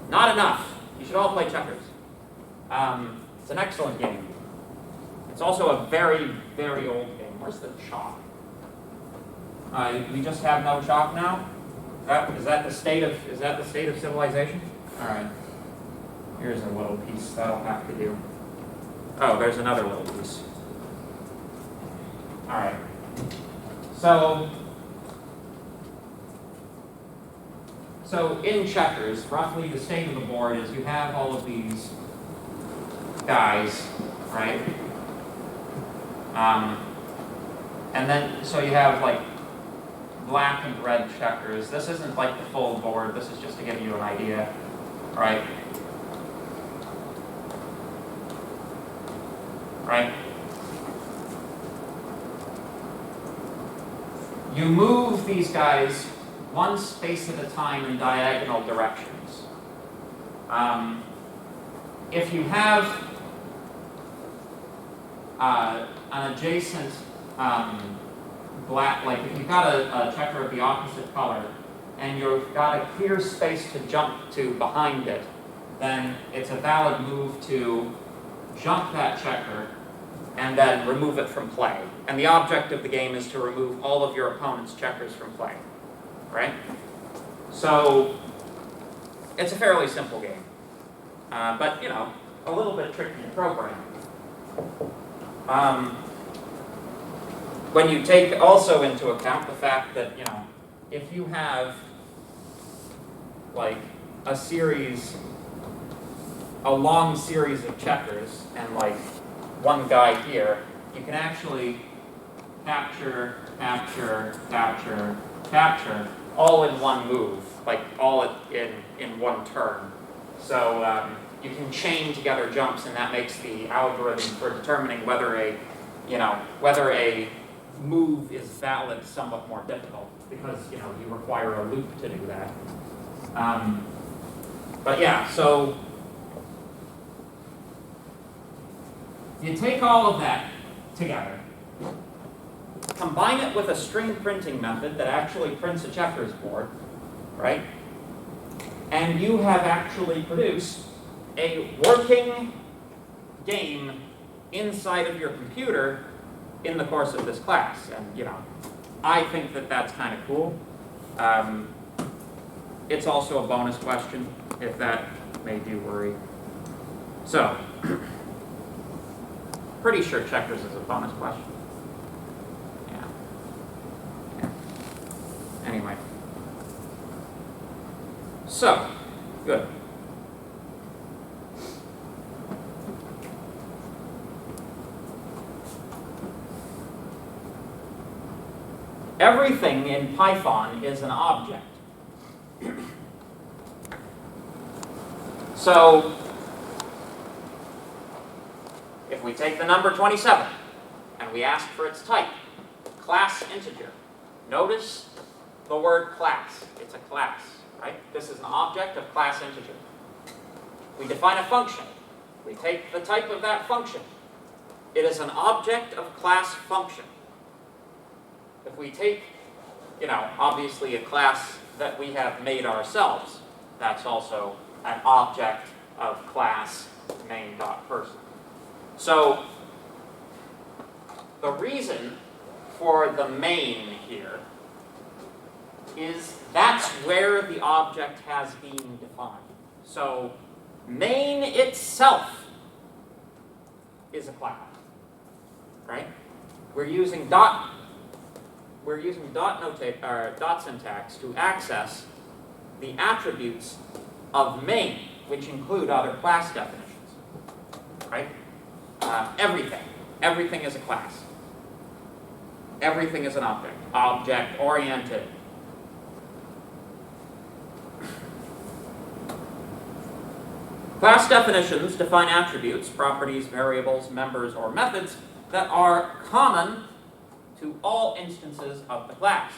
Not enough. You should all play checkers. It's an excellent game. It's also a very, very old game. Where's the chalk? We just have no chalk now? Is that the state of civilization? All right. Here's a little piece that'll have to do. Oh, there's another little piece. All right. So in checkers, roughly the state of the board is you have all of these guys, right? And then, so you have black and red checkers. This isn't the full board. This is just to give you an idea, right? Right? You move these guys one space at a time in diagonal directions. If you have an adjacent black, if you've got a checker of the opposite color, and you've got a clear space to jump to behind it, then it's a valid move to jump that checker and then remove it from play. And the object of the game is to remove all of your opponent's checkers from play, right? So it's a fairly simple game, but a little bit tricky to program. When you take also into account the fact that, if you have a long series of checkers and one guy here, you can actually capture, capture, capture, capture, all in one move, all in one turn. So you can chain together jumps, and that makes the algorithm for determining whether a move is valid somewhat more difficult, because you require a loop to do that. But yeah, so you take all of that together, combine it with a string printing method that actually prints a checkers board, right? And you have actually produced a working game inside of your computer in the course of this class. And, I think that that's kind of cool. It's also a bonus question, if that made you worry. So, pretty sure checkers is a bonus question. Yeah. Anyway. So, good. Everything in Python is an object. So, if we take the number 27 and we ask for its type, class integer, notice the word class. It's a class, right? This is an object of class integer. We define a function. We take the type of that function. It is an object of class function. If we take, obviously a class that we have made ourselves, that's also an object of class main.person. So the reason for the main here is that's where the object has been defined. So main itself is a class, right? We're using we're using dot syntax to access the attributes of main, which include other class definitions, right? Everything. Everything is a class. Everything is an object. Object-oriented. Class definitions define attributes, properties, variables, members, or methods that are common to all instances of the class.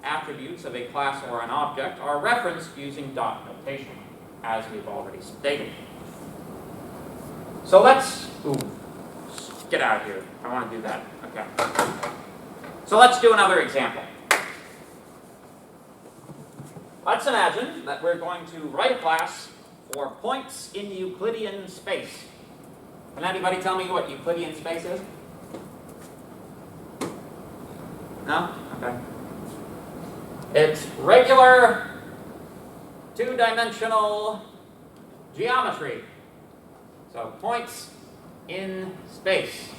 Attributes of a class or an object are referenced using dot notation, as we've already stated. So let's get out of here. I want to do that. Okay. So let's do another example. Let's imagine that we're going to write a class for points in Euclidean space. Can anybody tell me what Euclidean space is? No? Okay. It's regular, two-dimensional geometry. So points in space.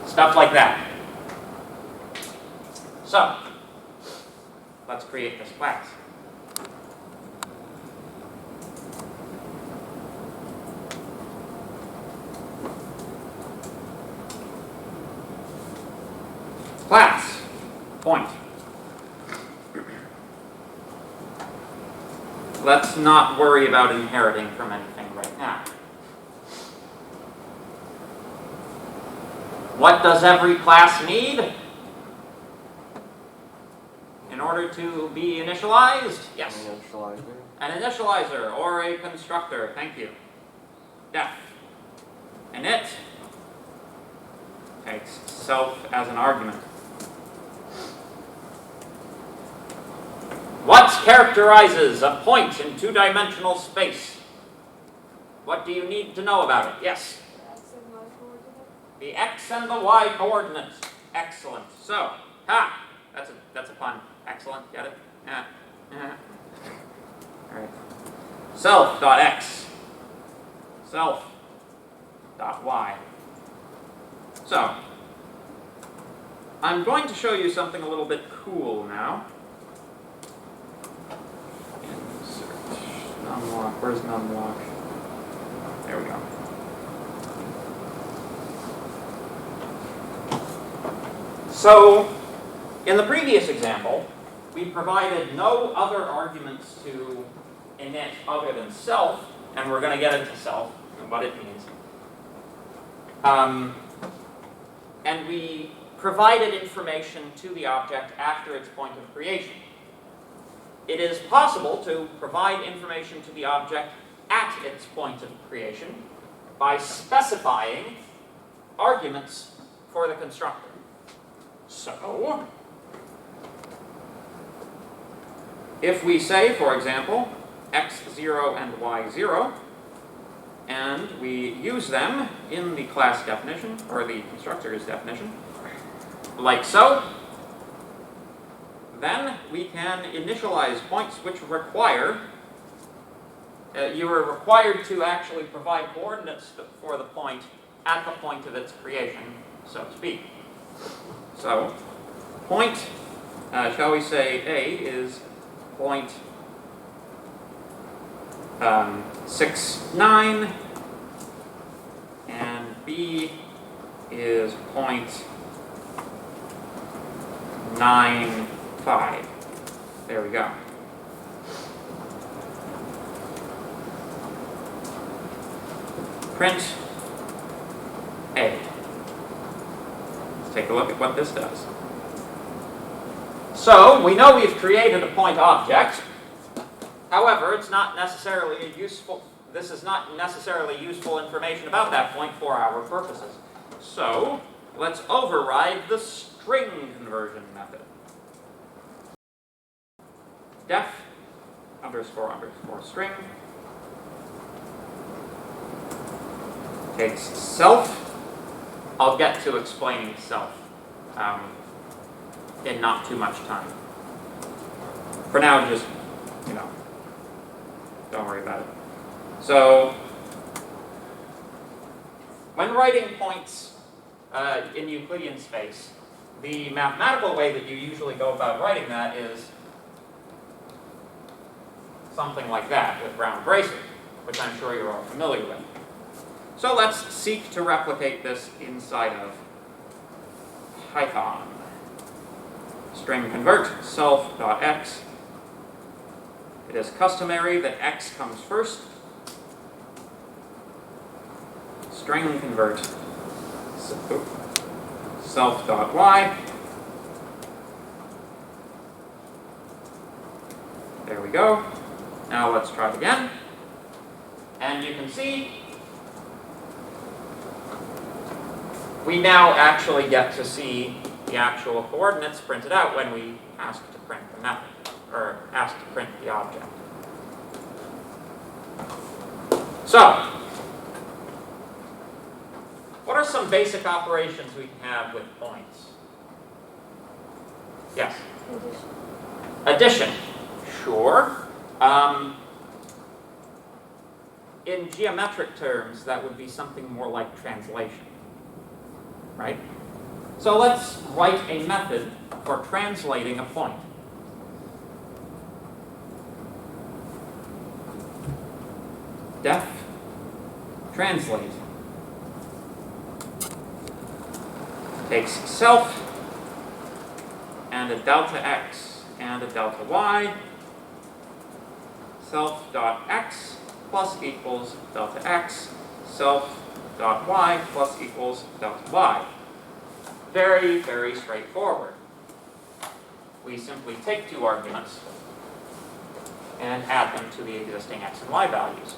Stuff like that. So, let's create this class. Class, point. Let's not worry about inheriting from anything right now. What does every class need in order to be initialized? Yes. Initializer. An initializer or a constructor. Thank you. Def. Init takes self as an argument. What characterizes a point in two-dimensional space? What do you need to know about it? Yes? The x and the y coordinates. Excellent. So, that's a pun. Excellent. Get it? Yeah. All right. Self.x. Self.y. So, I'm going to show you something a little bit cool now. Unlock. Where's unlock? There we go. So, in the previous example, we provided no other arguments to init other than self, and we're going to get into self and what it means. And we provided information to the object after its point of creation. It is possible to provide information to the object at its point of creation by specifying arguments for the constructor. So, if we say, for example, x0 and y0, and we use them in the class definition, or the constructor's definition, like so, then we can initialize points which require, you are required to actually provide coordinates for the point at the point of its creation, so to speak. So, point, shall we say A is point 6,9, and B is point 9,5. There we go. Print A. Let's take a look at what this does. So, we know we've created a point object. However, it's not necessarily useful. This is not necessarily useful information about that point for our purposes. So, let's override the string conversion method. Def _ string takes self. I'll get to explaining self in not too much time. For now, just, don't worry about it. So, when writing points in Euclidean space. The mathematical way that you usually go about writing that is something like that with round braces, which I'm sure you're all familiar with. So let's seek to replicate this inside of Python. String convert self.x. It is customary that x comes first. String convert self.y. There we go. Now let's try it again. And you can see we now actually get to see the actual coordinates printed out when we ask to print the method, or ask to print the object. So, what are some basic operations we can have with points? Yes? Addition. Sure. In geometric terms, that would be something more like translation, right? So let's write a method for translating a point. Def translate takes self and a delta x and a delta y. Self.x plus equals delta x. Self.y plus equals delta y. Very, very straightforward. We simply take two arguments and add them to the existing x and y values.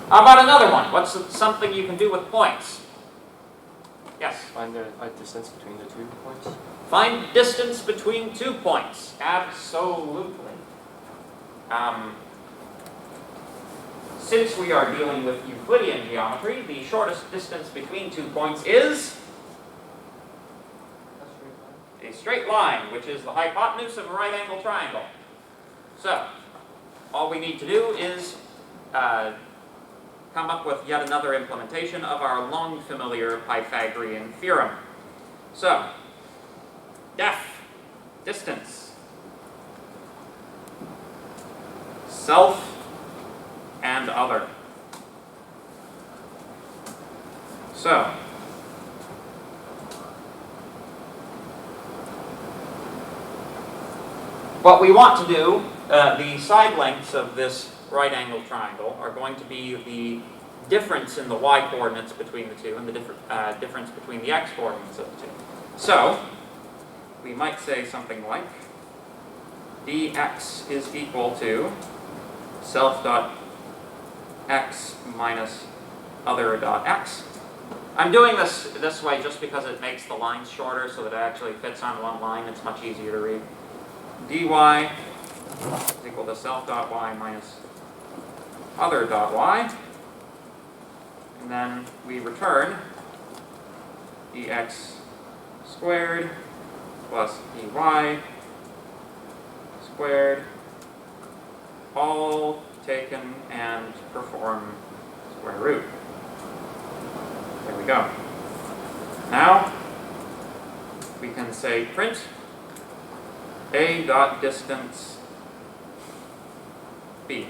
How about another one? What's something you can do with points? Yes? Find the distance between the 2 points. Find distance between 2 points. Absolutely. Since we are dealing with Euclidean geometry, the shortest distance between 2 points is a straight line, which is the hypotenuse of a right angle triangle. So, all we need to do is come up with yet another implementation of our long familiar Pythagorean theorem. So, def, distance, self, and other. So, what we want to do, the side lengths of this right angle triangle are going to be the difference in the y coordinates between the two and the difference between the x coordinates of the two. So, we might say something like dx is equal to self.x minus other.x. I'm doing this way just because it makes the lines shorter so that it actually fits on one line. It's much easier to read. dy is equal to self.y minus other.y. And then we return dx squared plus dy squared, all taken and perform square root. There we go. Now we can say print a dot distance b.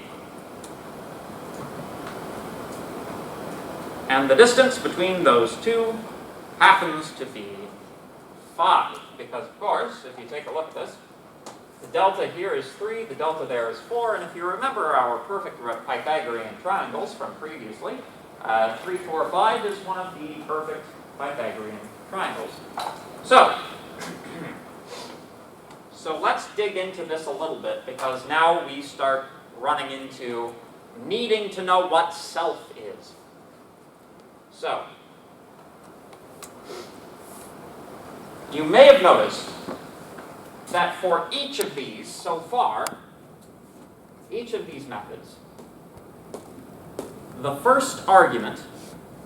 And the distance between those two happens to be 5, because of course, if you take a look at this, the delta here is 3, the delta there is 4, and if you remember our perfect Pythagorean triangles from previously, 3, 4, 5 is one of the perfect Pythagorean triangles. So let's dig into this a little bit, because now we start running into needing to know what self is. So, you may have noticed that for each of these, so far, each of these methods, the first argument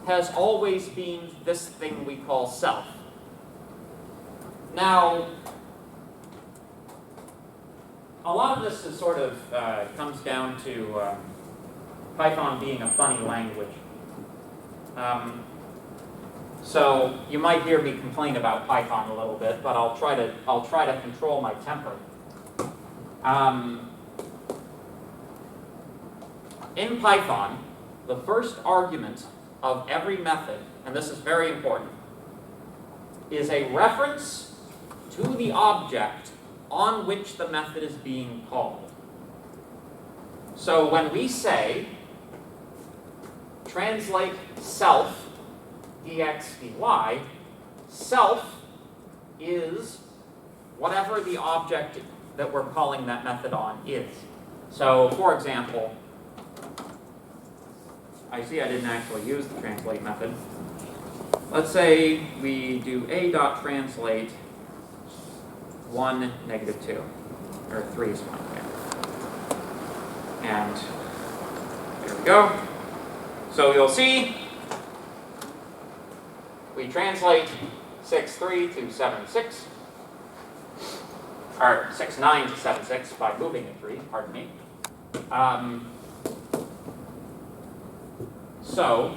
has always been this thing we call self. Now, a lot of this is sort of comes down to Python being a funny language. So you might hear me complain about Python a little bit, but I'll try to control my temper. In Python, the first argument of every method, and this is very important, is a reference to the object on which the method is being called. So when we say translate self dx dy, self is whatever the object that we're calling that method on is. So for example, I see I didn't actually use the translate method. Let's say we do a.translate 1, -2, or 3 is fine. And there we go. So you'll see we translate 6.3 to 7.6, or 6.9 to 7.6 by moving a 3, pardon me. So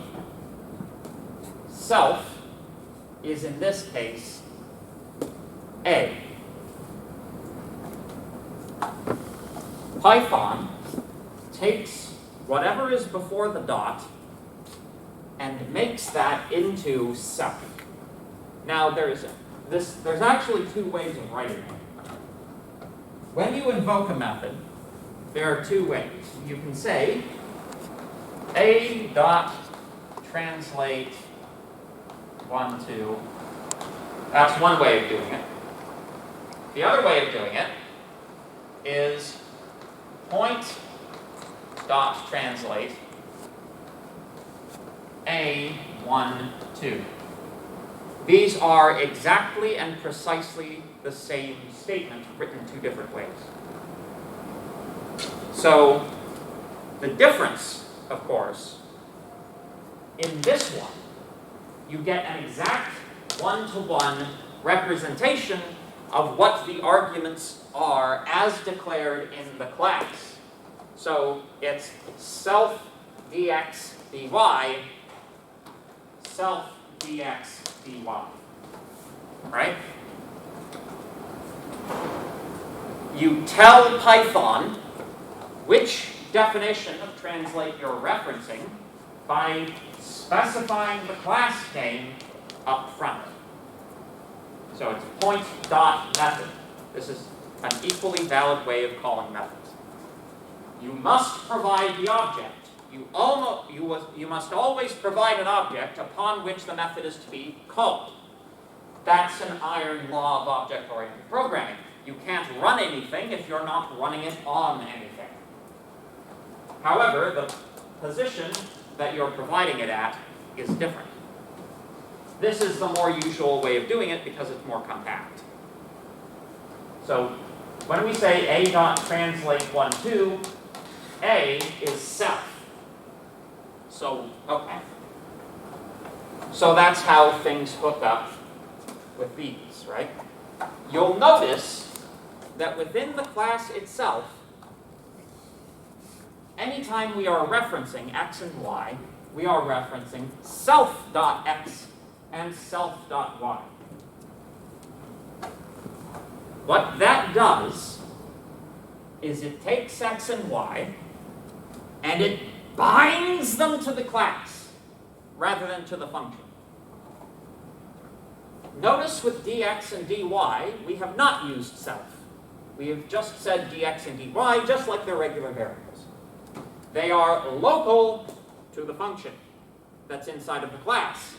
self is in this case A. Python takes whatever is before the dot and makes that into self. Now there's actually two ways of writing it. When you invoke a method, there are two ways. You can say a.translate 1, 2. That's one way of doing it. The other way of doing it is point.translate a1, 2. These are exactly and precisely the same statement written two different ways. So the difference, of course, in this one, you get an exact one-to-one representation of what the arguments are as declared in the class. So it's self dx dy, self dx dy, right? You tell Python which definition of translate you're referencing by specifying the class name up front. So it's point.method. This is an equally valid way of calling methods. You must provide the object. You must always provide an object upon which the method is to be called. That's an iron law of object-oriented programming. You can't run anything if you're not running it on anything. However, the position that you're providing it at is different. This is the more usual way of doing it because it's more compact. So when we say a.translate 1, 2, A is self. So, okay. So that's how things hook up with these, right? You'll notice that within the class itself, anytime we are referencing x and y, we are referencing self.x and self.y. What that does is it takes x and y and it binds them to the class rather than to the function. Notice with dx and dy, we have not used self. We have just said dx and dy just like they're regular variables. They are local to the function that's inside of the class,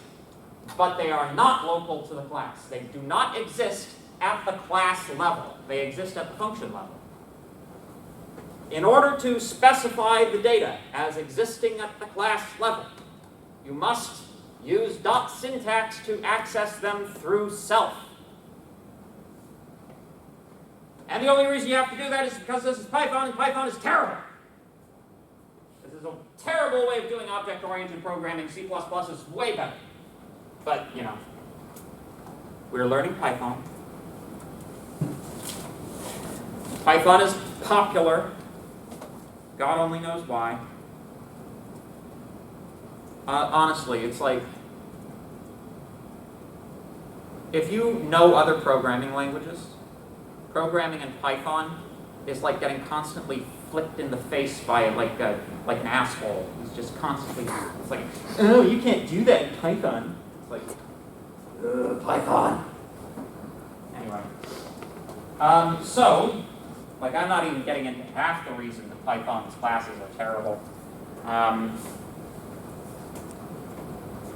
but they are not local to the class. They do not exist at the class level. They exist at the function level. In order to specify the data as existing at the class level, you must use dot syntax to access them through self. And the only reason you have to do that is because this is Python, and Python is terrible. This is a terrible way of doing object-oriented programming. C++ is way better. But, you know, we're learning Python. Python is popular. God only knows why. Honestly, it's like, if you know other programming languages, programming in Python is like getting constantly flicked in the face by like an asshole who's just constantly, it's like, oh, you can't do that in Python. It's like, Python. Anyway. So, like, I'm not even getting into half the reason that Python's classes are terrible.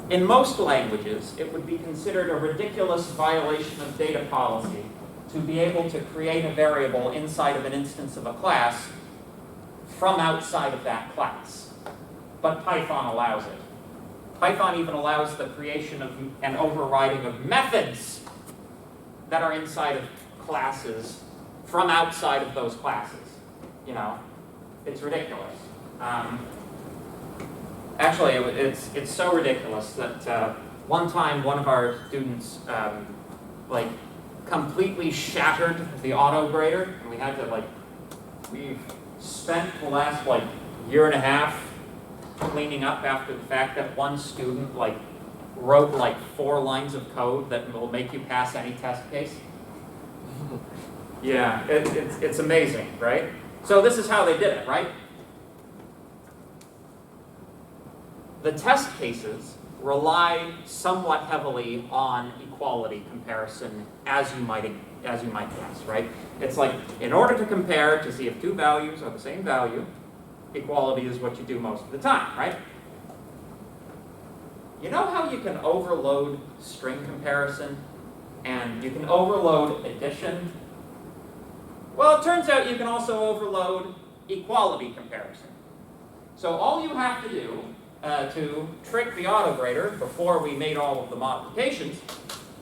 In most languages, it would be considered a ridiculous violation of data policy to be able to create a variable inside of an instance of a class from outside of that class. But Python allows it. Python even allows the creation of and overriding of methods that are inside of classes from outside of those classes. You know, it's ridiculous. Actually, it's so ridiculous that one time one of our students like completely shattered the auto grader, and we had to we've spent the last year and a half cleaning up after the fact that one student wrote 4 lines of code that will make you pass any test case. Yeah, it's amazing, right? So this is how they did it, right? The test cases rely somewhat heavily on equality comparison, as you might guess, right? It's like, in order to compare to see if 2 values are the same value, equality is what you do most of the time, right? You know how you can overload string comparison and you can overload addition? Well, it turns out you can also overload equality comparison. So all you have to do to trick the autograder before we made all of the modifications,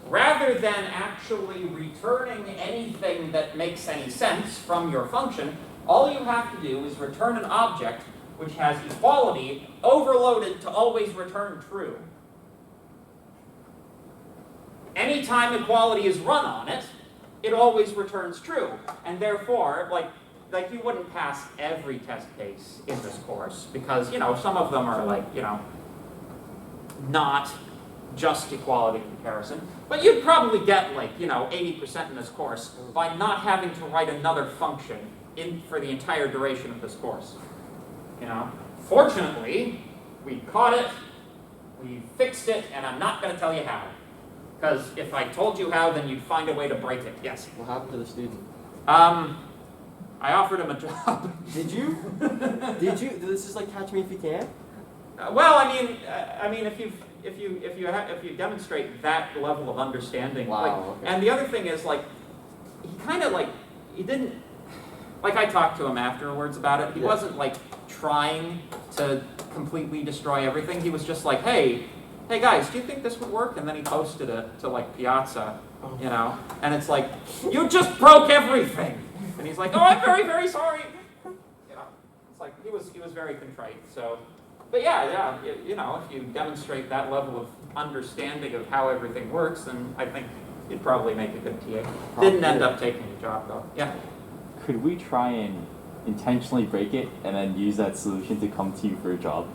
rather than actually returning anything that makes any sense from your function, all you have to do is return an object which has equality overloaded to always return true. Anytime equality is run on it, it always returns true. And therefore, like you wouldn't pass every test case in this course because, some of them are not just equality comparison. But you'd probably get 80% in this course by not having to write another function for the entire duration of this course. Fortunately, we caught it, we fixed it, and I'm not going to tell you how. Because if I told you how, then you'd find a way to break it. Yes? What happened to the student? I offered him a job. Did you? Did you? This is like Catch Me If You Can? Well, I mean, if you demonstrate that level of understanding, wow, okay. And the other thing is he kind of he didn't I talked to him afterwards about it. He wasn't trying to completely destroy everything. He was just hey guys, do you think this would work? And then he posted it to Piazza, and it's you just broke everything. And he's oh, I'm very, very sorry. It's he was very contrite. So, but yeah, if you demonstrate that level of understanding of how everything works, then I think you'd probably make a good TA. Didn't end up taking the job though. Yeah. Could we try and intentionally break it and then use that solution to come to you for a job?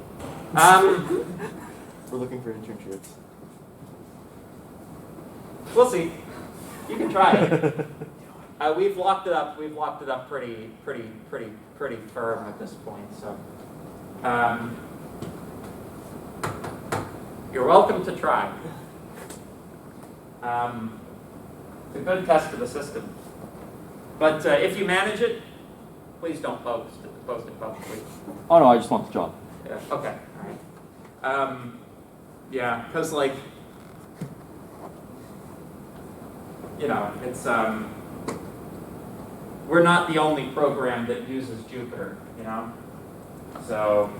We're looking for internships. We'll see. You can try it. We've locked it up. We've locked it up pretty firm at this point. So, you're welcome to try. It's a good test of the system. But if you manage it, please don't post it publicly. Oh no, I just want the job. Yeah. Okay. All right. Yeah, because it's we're not the only program that uses Jupyter, So,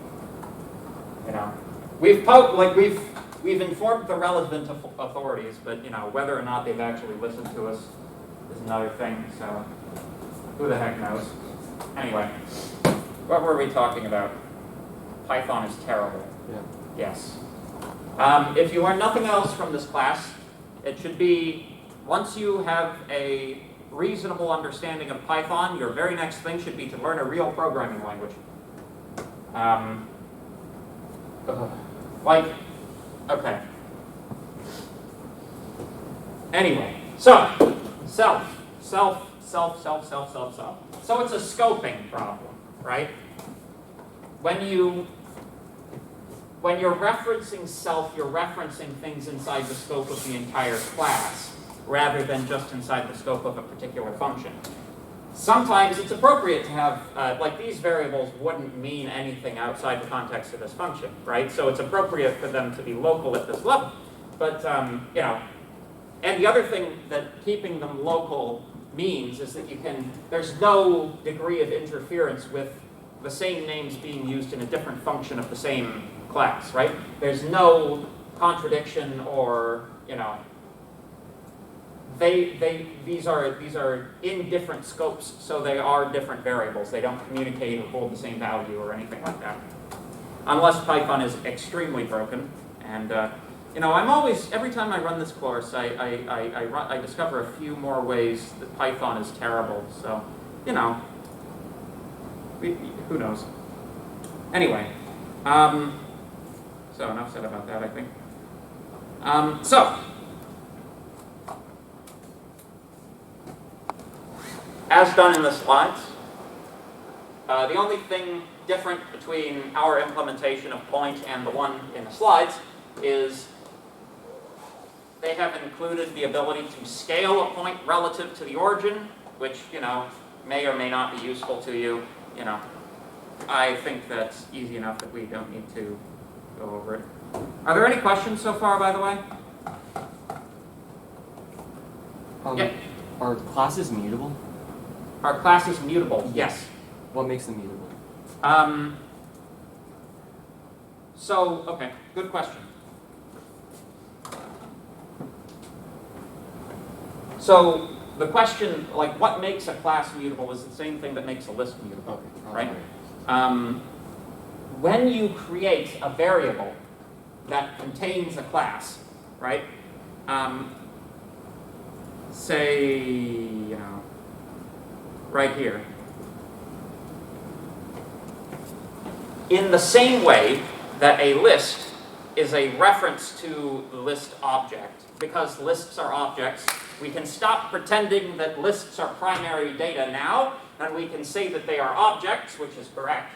we've informed the relevant authorities, but whether or not they've actually listened to us is another thing. So, who the heck knows? Anyway, what were we talking about? Python is terrible. Yeah. Yes. If you learn nothing else from this class, it should be, once you have a reasonable understanding of Python, your very next thing should be to learn a real programming language. Like, okay. Anyway, so, self. So it's a scoping problem, right? When you're referencing self, you're referencing things inside the scope of the entire class, rather than just inside the scope of a particular function. Sometimes it's appropriate to have, like these variables wouldn't mean anything outside the context of this function, right? So it's appropriate for them to be local at this level. But, you know, and the other thing that keeping them local means is that there's no degree of interference with the same names being used in a different function of the same class, right? There's no contradiction or, you know, these are in different scopes, so they are different variables. They don't communicate or hold the same value or anything like that. Unless Python is extremely broken. And, you know, I'm always, every time I run this course, I discover a few more ways that Python is terrible. So, you know, who knows? Anyway, so enough said about that, I think. So, as done in the slides, the only thing different between our implementation of point and the one in the slides is they have included the ability to scale a point relative to the origin, which, you know, may or may not be useful to you. You know, I think that's easy enough that we don't need to go over it. Are there any questions so far, by the way? Yeah. Are classes mutable? Are classes mutable? Yes. What makes them mutable? So, okay, good question. So, the question, like, what makes a class mutable is the same thing that makes a list mutable, Okay. right? When you create a variable that contains a class, right? Say, you know, right here. In the same way that a list is a reference to the list object, because lists are objects, we can stop pretending that lists are primary data now, and we can say that they are objects, which is correct.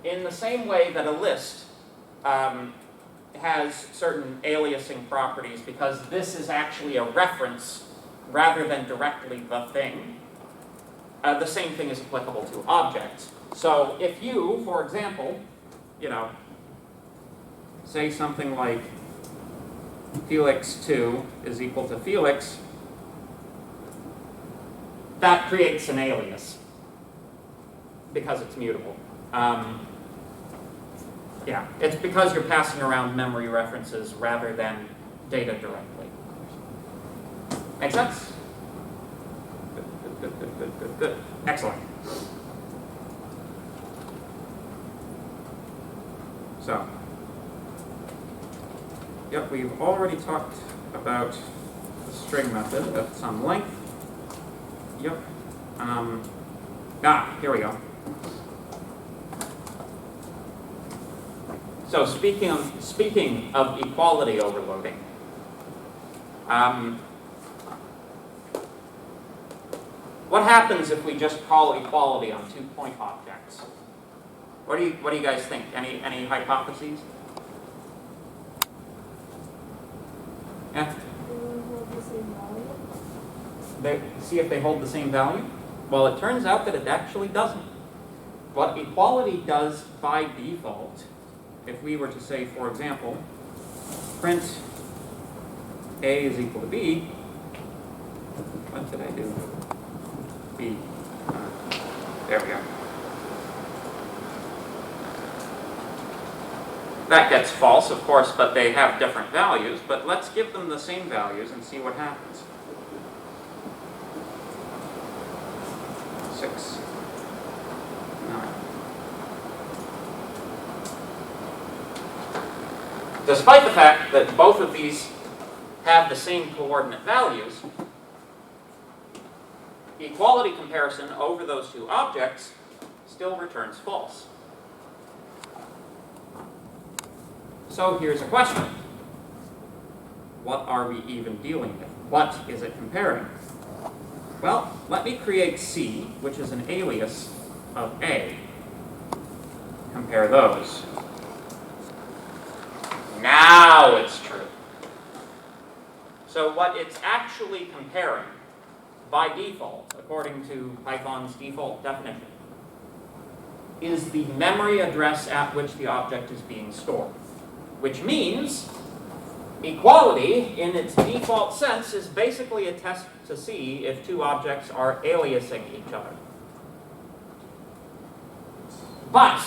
In the same way that a list has certain aliasing properties, because this is actually a reference rather than directly the thing, the same thing is applicable to objects. So if you, for example, you know, say something like Felix2 is equal to Felix, that creates an alias because it's mutable. Yeah, it's because you're passing around memory references rather than data directly. Make sense? Good. Excellent. So, yep, we've already talked about the string method at some length. Yep. Here we go. So speaking of equality overloading, what happens if we just call equality on 2 point objects? What do you guys think? Any hypotheses? Yeah. See if they hold the same value? Well, it turns out that it actually doesn't. What equality does by default, if we were to say, for example, print A is equal to B, what did I do? B. There we go. That gets false, of course, but they have different values. But let's give them the same values and see what happens. 6, 9. Despite the fact that both of these have the same coordinate values, equality comparison over those two objects still returns false. So here's a question. What are we even dealing with? What is it comparing? Well, let me create C, which is an alias of A. Compare those. Now it's true. So what it's actually comparing, by default, according to Python's default definition, is the memory address at which the object is being stored. Which means equality, in its default sense, is basically a test to see if two objects are aliasing each other. But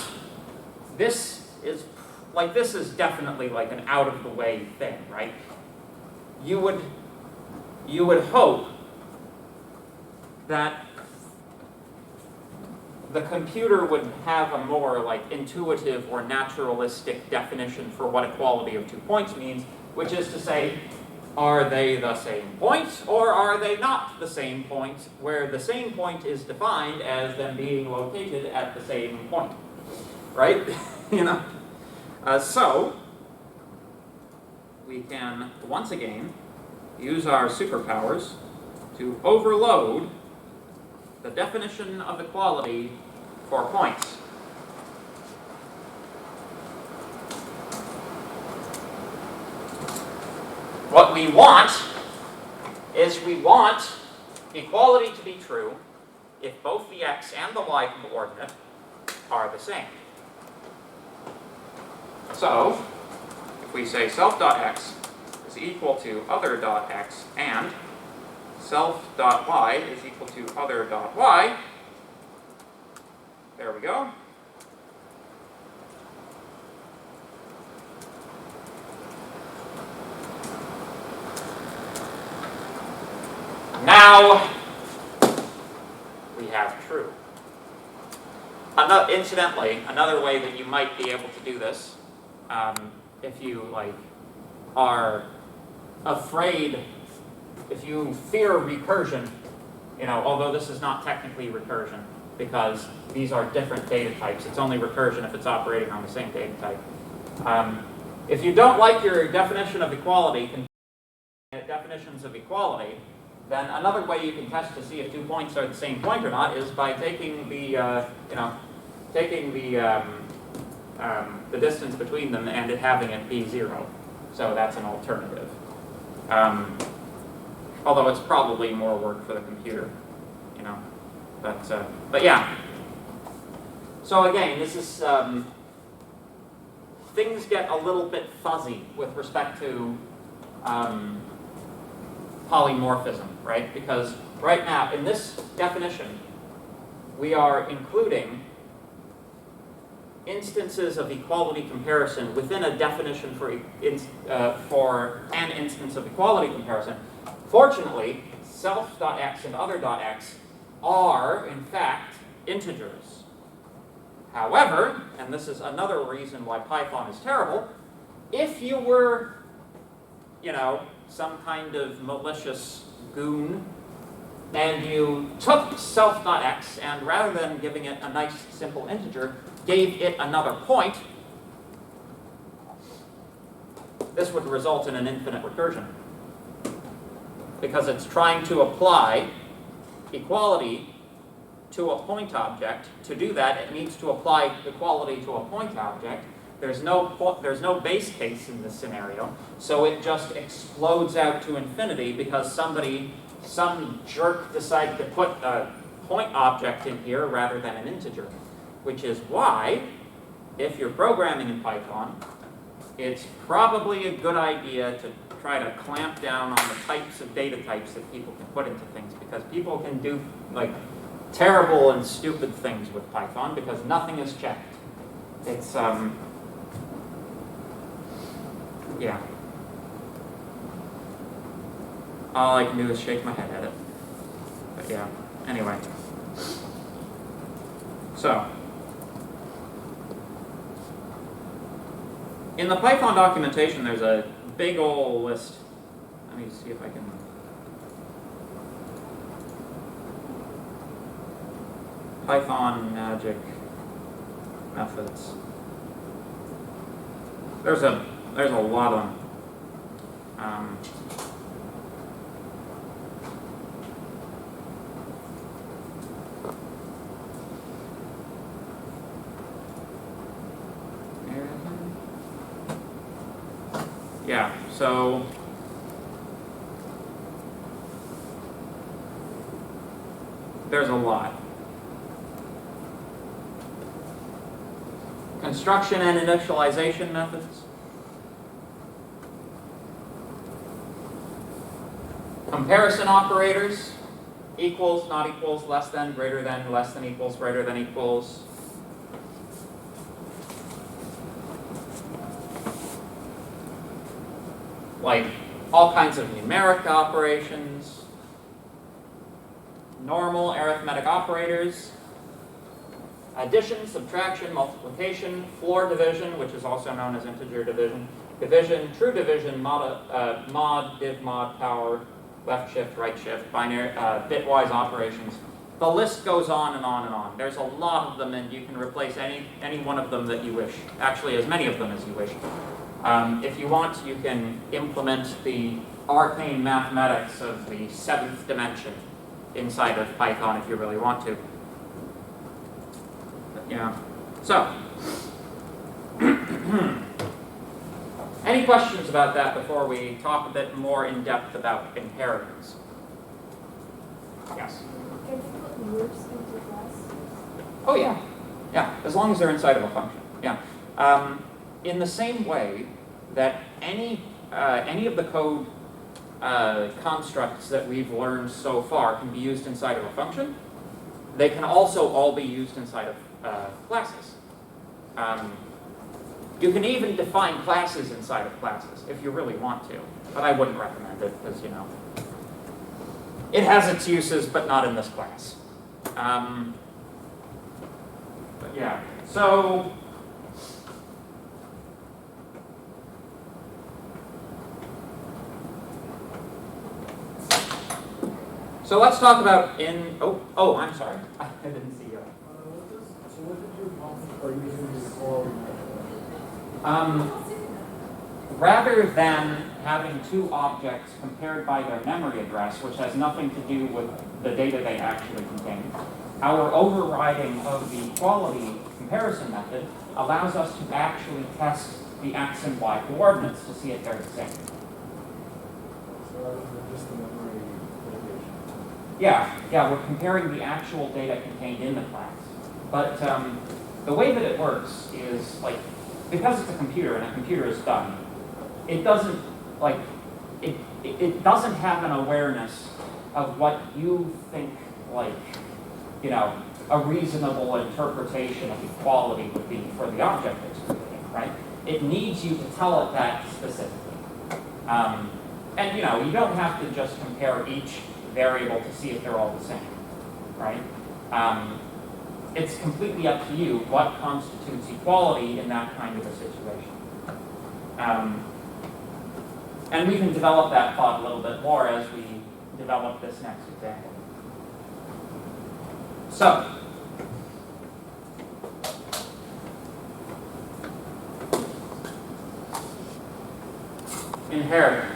this is definitely like an out-of-the-way thing, right? You would hope that the computer would have a more like intuitive or naturalistic definition for what equality of 2 points means, which is to say, are they the same point or are they not the same point, where the same point is defined as them being located at the same point, right? You know? So we can once again use our superpowers to overload the definition of equality for points. What we want is we want equality to be true if both the x and the y coordinate are the same. So, if we say self.x is equal to other.x and self.y is equal to other.y, there we go. Now we have true. Incidentally, another way that you might be able to do this, if you are afraid, if you fear recursion, although this is not technically recursion because these are different data types. It's only recursion if it's operating on the same data type. If you don't like your definition of equality, definitions of equality, then another way you can test to see if 2 points are the same point or not is by taking the the distance between them and having it be 0. So that's an alternative. Although it's probably more work for the computer, But yeah. So again, this is things get a little bit fuzzy with respect to polymorphism, right? Because right now, in this definition, we are including instances of equality comparison within a definition for an instance of equality comparison. Fortunately, self.x and other.x are, in fact, integers. However, and this is another reason why Python is terrible, if you were, some kind of malicious goon, and you took self.x and rather than giving it a nice simple integer, gave it another point, this would result in an infinite recursion. Because it's trying to apply equality to a point object. To do that, it needs to apply equality to a point object. There's no base case in this scenario, so it just explodes out to infinity because some jerk decided to put a point object in here rather than an integer. Which is why, if you're programming in Python, it's probably a good idea to try to clamp down on the types of data types that people can put into things, because people can do terrible and stupid things with Python because nothing is checked. It's yeah. All I can do is shake my head at it. But yeah, anyway. So, in the Python documentation, there's a big old list. Let me see if I can. Python magic methods. There's a there's a lot of them. Yeah, so there's a lot. Construction and initialization methods. Comparison operators. Equals, not equals, less than, less than equals, greater than equals. Like all kinds of numeric operations. Normal arithmetic operators. Addition, subtraction, multiplication, floor division, which is also known as integer division, division, true division, mod, div mod, power, left shift, right shift, binary, bitwise operations. The list goes on and on and on. There's a lot of them, and you can replace any one of them that you wish. Actually, as many of them as you wish. If you want, you can implement the arcane mathematics of the 7th dimension inside of Python if you really want to. Yeah. So, any questions about that before we talk a bit more in depth about inheritance? Yes. Can you put loops into class? Oh yeah. Yeah, as long as they're inside of a function. Yeah. In the same way that any of the code constructs that we've learned so far can be used inside of a function, they can also all be used inside of classes. You can even define classes inside of classes if you really want to, but I wouldn't recommend it because, you know, it has its uses, but not in this class. But yeah, so let's talk about oh, I'm sorry, I didn't see you. So what did you accomplish by using the equality method? Rather than having two objects compared by their memory address, which has nothing to do with the data they actually contain, our overriding of the equality comparison method allows us to actually test the x and y coordinates to see if they're the same. So rather than just the memory limitation. Yeah, we're comparing the actual data contained in the class. But the way that it works is, like, because it's a computer and a computer is dumb, it doesn't, like, it doesn't have an awareness of what you think, like, you know, a reasonable interpretation of equality would be for the object it's creating, right? It needs you to tell it that specifically. And, you know, you don't have to just compare each variable to see if they're all the same, right? It's completely up to you what constitutes equality in that kind of a situation. And we can develop that thought a little bit more as we develop this next example. So, inheritance.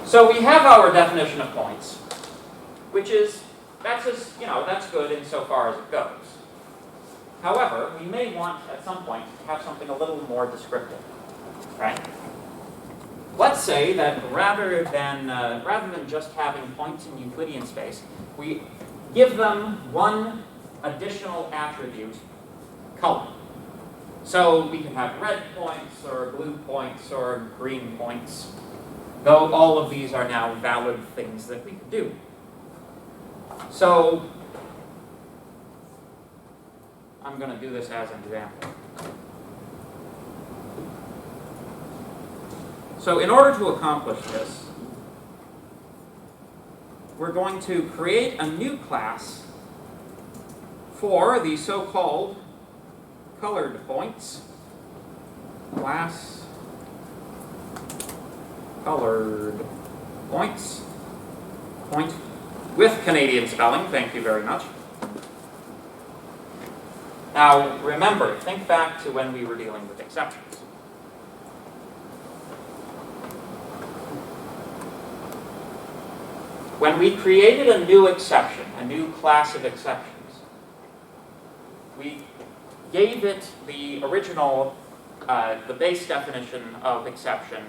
So we have our definition of points, which is, that's good insofar as it goes. However, we may want at some point to have something a little more descriptive, right? Let's say that rather than just having points in Euclidean space, we give them one additional attribute, color. So we can have red points or blue points or green points, though all of these are now valid things that we could do. So I'm going to do this as an example. So in order to accomplish this, we're going to create a new class for the so-called colored points. Class colored points. Point with Canadian spelling, thank you very much. Now, remember, think back to when we were dealing with exceptions. When we created a new exception, a new class of exceptions, we gave it the original, the base definition of exception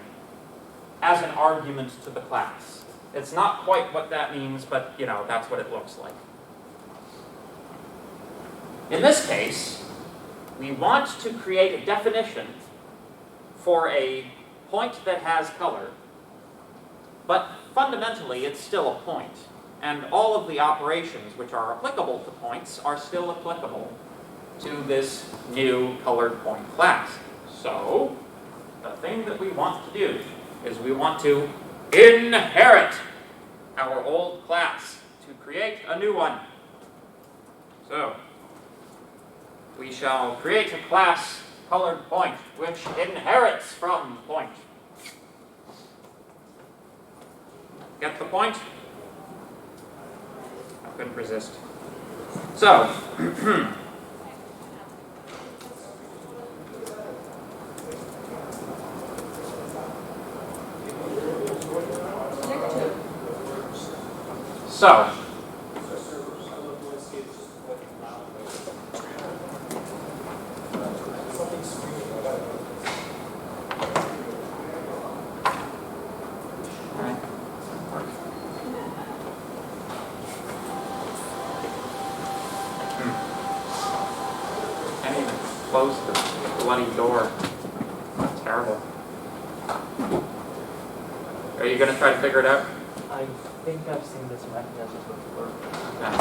as an argument to the class. It's not quite what that means, but that's what it looks like. In this case, we want to create a definition for a point that has color, but fundamentally it's still a point. And all of the operations which are applicable to points are still applicable to this new colored point class. So, the thing that we want to do is we want to inherit our old class to create a new one. So, we shall create a class colored point which inherits from point. Get the point? I couldn't resist. So, so, close the bloody door. That's terrible. Are you going to try to figure it out? I think I've seen this mechanism before. Yeah.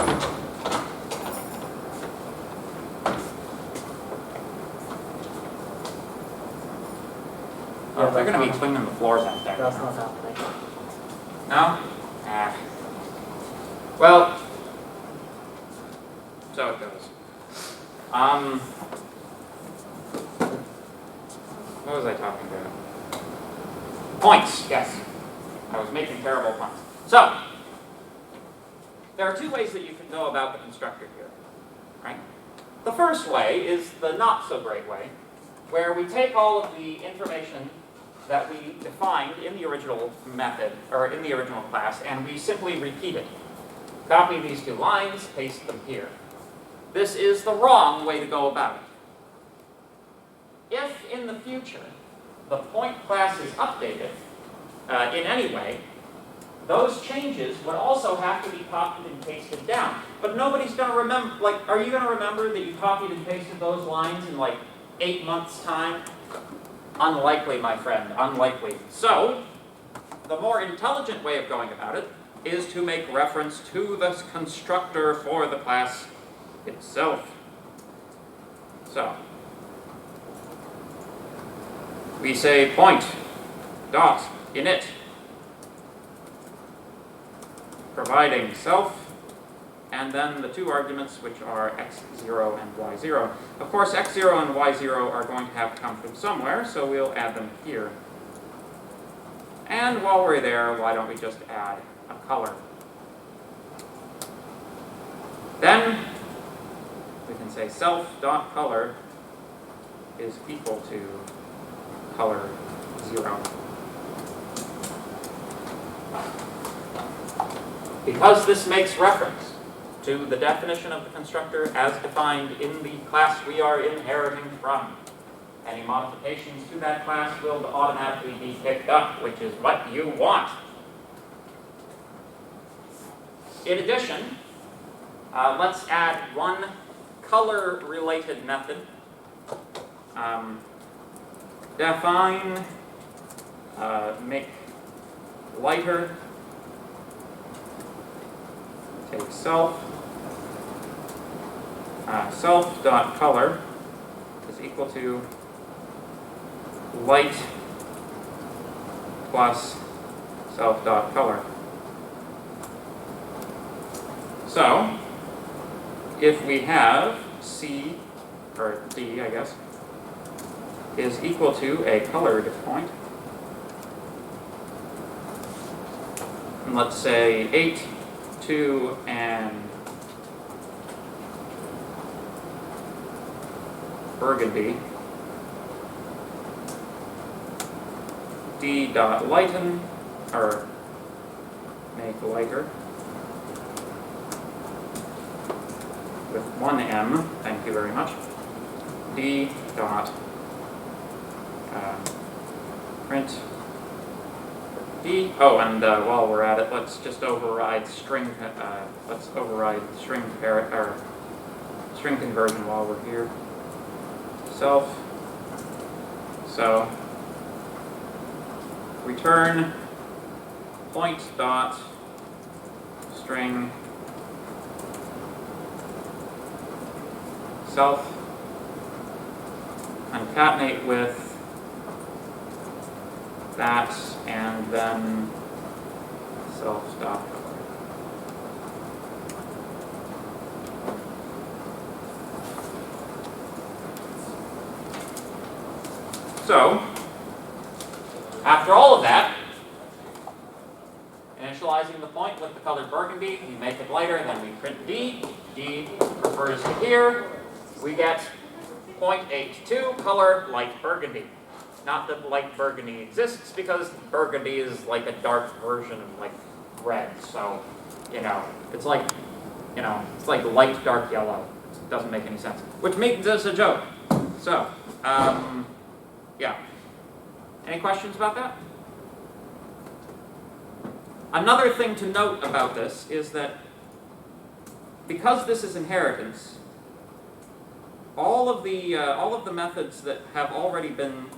Oh, they're going to be cleaning the floors out there. That's not happening. No? Ah. Well, so it goes. What was I talking about? Points, yes. I was making terrible puns. So, there are two ways that you can go about the constructor here, right? The first way is the not so great way, where we take all of the information that we defined in the original method, or in the original class, and we simply repeat it. Copy these two lines, paste them here. This is the wrong way to go about it. If in the future the point class is updated in any way, those changes would also have to be copied and pasted down. But nobody's going to remember, like, are you going to remember that you copied and pasted those lines in like 8 months' time? Unlikely, my friend, unlikely. So, the more intelligent way of going about it is to make reference to the constructor for the class itself. So, we say point dot init, providing self, and then the two arguments which are x0 and y0. Of course, x0 and y0 are going to have to come from somewhere, so we'll add them here. And while we're there, why don't we just add a color? Then we can say self.color is equal to color 0. Because this makes reference to the definition of the constructor as defined in the class we are inheriting from, any modifications to that class will automatically be picked up, which is what you want. In addition, let's add one color-related method. Define, make lighter, take self, self.color is equal to light plus self.color. So, if we have C, or D, I guess, is equal to a colored point, and let's say 8, 2, and burgundy, d dot lighten, or make lighter, with one m, thank you very much, d dot print d. Oh, and while we're at it, let's just override string. Let's override string string conversion while we're here. Self. So return point dot string self, concatenate with that, and then self dot color. So after all of that, initializing the point with the color burgundy, we make it lighter, then we print d. D refers to here. We get 0.82 color light burgundy. Not that light burgundy exists, because burgundy is like a dark version of like red. So, it's like, it's like light dark yellow. It doesn't make any sense. Which makes this a joke. So, yeah. Any questions about that? Another thing to note about this is that because this is inheritance, all of the methods that have already been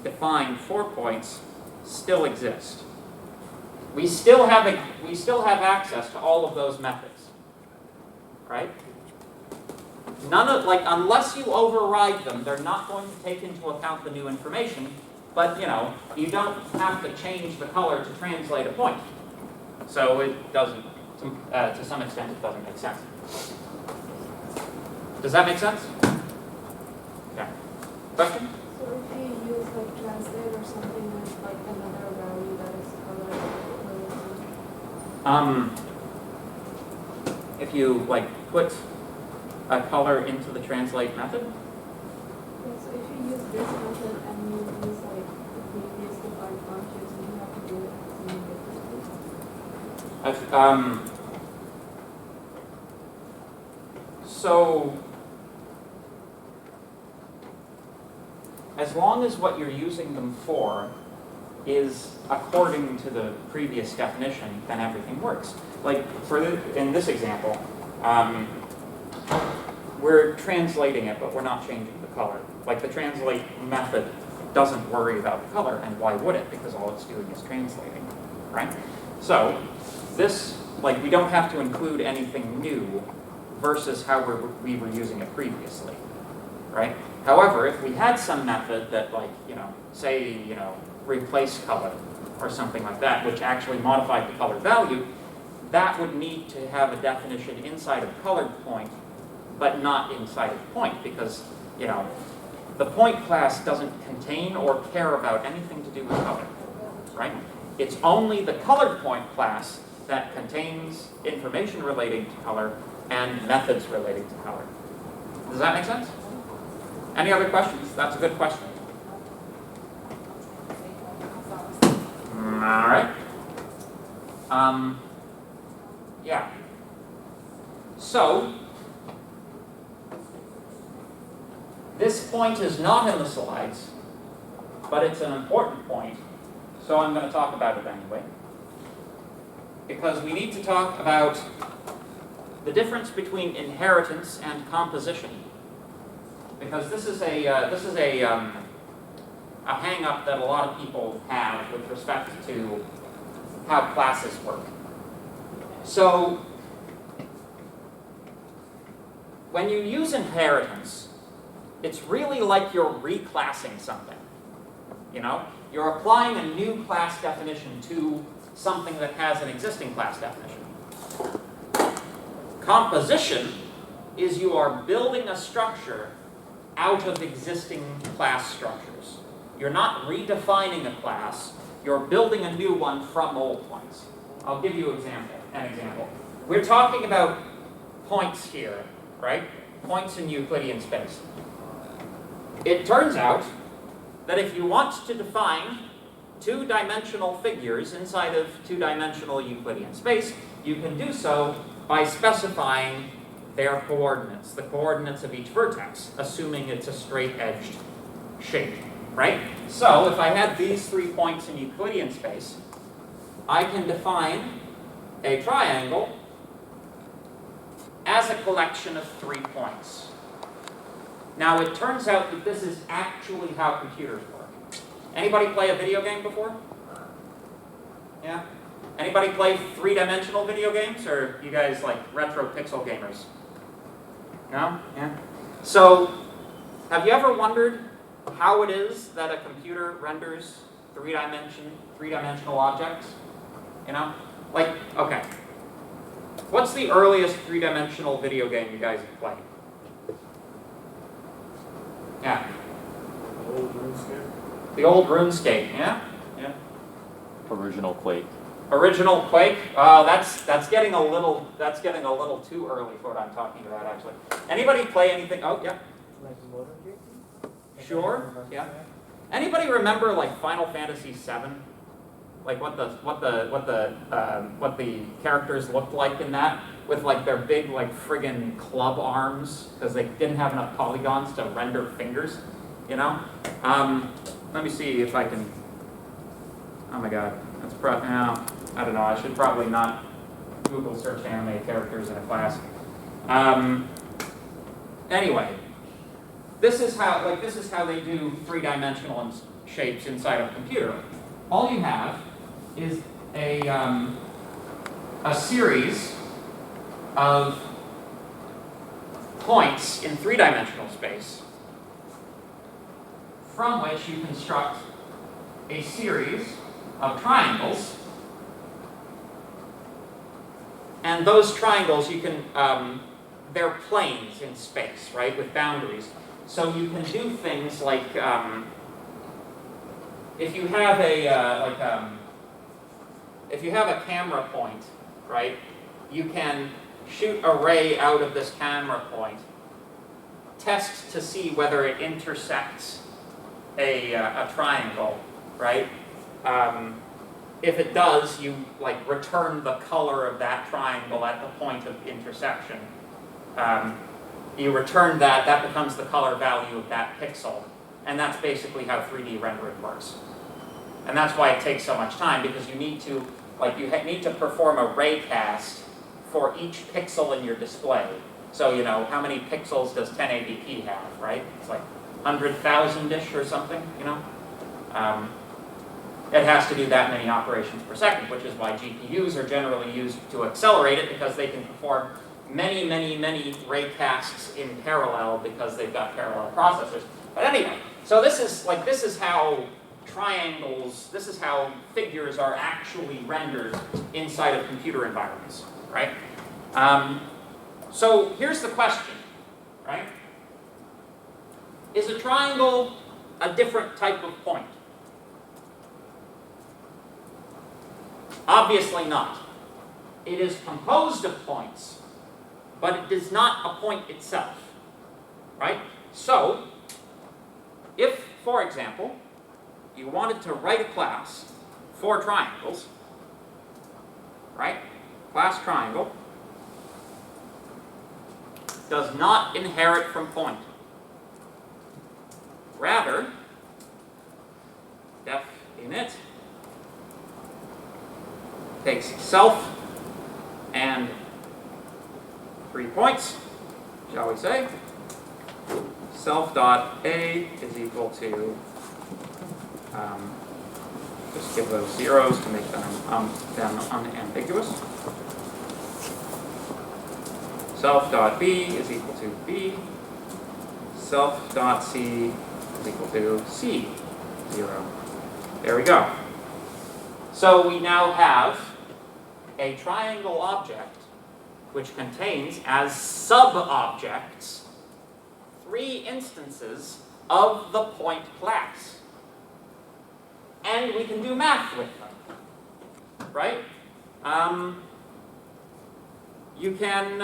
defined for points still exist. We still have access to all of those methods, right? Unless you override them, they're not going to take into account the new information. But you don't have to change the color to translate a point. So it doesn't. To some extent, it doesn't make sense. Does that make sense? Yeah. Question? So if you use translate or something with another value that is colored. If you put a color into the translate method. Yeah, so if you use this method and you use the previous defined functions, you have to do it differently. So, as long as what you're using them for is according to the previous definition, then everything works. In this example, we're translating it, but we're not changing the color. The translate method doesn't worry about the color, and why would it? Because all it's doing is translating, right? So, this, we don't have to include anything new versus how we were using it previously, right? However, if we had some method that, say, replace color or something like that, which actually modified the color value, that would need to have a definition inside of colored point, but not inside of point, because, the point class doesn't contain or care about anything to do with color, right? It's only the colored point class that contains information relating to color and methods relating to color. Does that make sense? Any other questions? That's a good question. All right. Yeah. So, this point is not in the slides, but it's an important point, so I'm going to talk about it anyway. Because we need to talk about the difference between inheritance and composition. Because this is a hang-up that a lot of people have with respect to how classes work. So, when you use inheritance, it's really like you're reclassing something. You're applying a new class definition to something that has an existing class definition. Composition is you are building a structure out of existing class structures. You're not redefining a class, you're building a new one from old ones. I'll give you an example. we're talking about points here, right? Points in Euclidean space. It turns out that if you want to define two-dimensional figures inside of two-dimensional Euclidean space, you can do so by specifying their coordinates, the coordinates of each vertex, assuming it's a straight-edged shape, right? So if I had these 3 points in Euclidean space, I can define a triangle as a collection of 3 points. Now it turns out that this is actually how computers work. Anybody play a video game before? Yeah? Anybody play three-dimensional video games, or you guys like retro pixel gamers? No? Yeah? So, have you ever wondered how it is that a computer renders three-dimensional objects? You know? Like, okay. What's the earliest three-dimensional video game you guys have played? Yeah. Old RuneScape. The old RuneScape, yeah? Yeah. Original Quake. Original Quake? That's getting a little too early for what I'm talking about, actually. Anybody play anything? Oh, yeah. Like motor racing? Sure. Yeah. Anybody remember like Final Fantasy VII? Like what the characters looked like in that, with like their big like friggin' club arms, because they didn't have enough polygons to render fingers, you know? Let me see if I can. Oh my God, that's no, I don't know. I should probably not Google search anime characters in a class. Anyway, this is how they do three-dimensional shapes inside of a computer. All you have is a series of points in three-dimensional space from which you construct a series of triangles. And those triangles, you can, they're planes in space, right, with boundaries. So you can do things like, if you have a camera point, right, you can shoot a ray out of this camera point, test to see whether it intersects a triangle, right? If it does, you like return the color of that triangle at the point of intersection. You return that becomes the color value of that pixel. And that's basically how 3D rendering works. And that's why it takes so much time, because you need to need to perform a raycast for each pixel in your display. So, you know, how many pixels does 1080p have, right? It's like 100,000-ish or something, you know? It has to do that many operations per second, which is why GPUs are generally used to accelerate it, because they can perform many raycasts in parallel because they've got parallel processors. But anyway, so this is how triangles, this is how figures are actually rendered inside of computer environments, right? So here's the question, right? Is a triangle a different type of point? Obviously not. It is composed of points, but it is not a point itself, right? So, if, for example, you wanted to write a class for triangles, right? Class triangle does not inherit from point. Rather, def init takes self and 3 points, shall we say. Self.a is equal to, just give those zeros to make them unambiguous. Self.b is equal to b. Self.c is equal to c, 0. There we go. So we now have a triangle object which contains as sub-objects 3 instances of the point class. And we can do math with them, right? you can,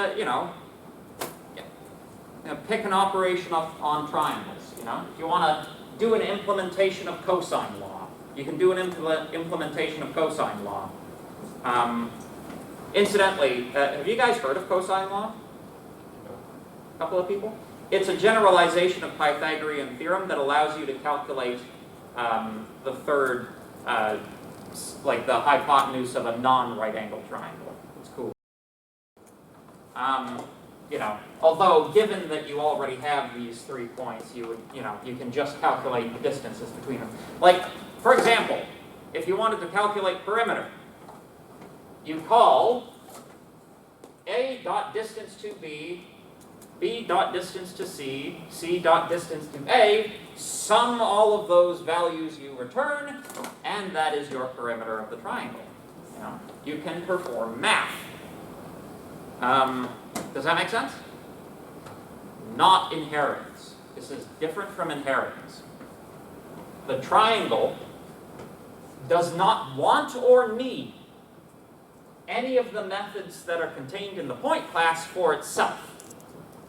pick an operation on triangles. If you want to do an implementation of cosine law, you can do an implementation of cosine law. Incidentally, have you guys heard of cosine law? A couple of people? It's a generalization of Pythagorean theorem that allows you to calculate the third, like the hypotenuse of a non-right angle triangle. It's cool. Although given that you already have these 3 points, you can just calculate the distances between them. Like, for example, if you wanted to calculate perimeter, you call A dot distance to B, B dot distance to C, C dot distance to A, sum all of those values you return, and that is your perimeter of the triangle. You can perform math. Does that make sense? Not inheritance. This is different from inheritance. The triangle does not want or need any of the methods that are contained in the point class for itself.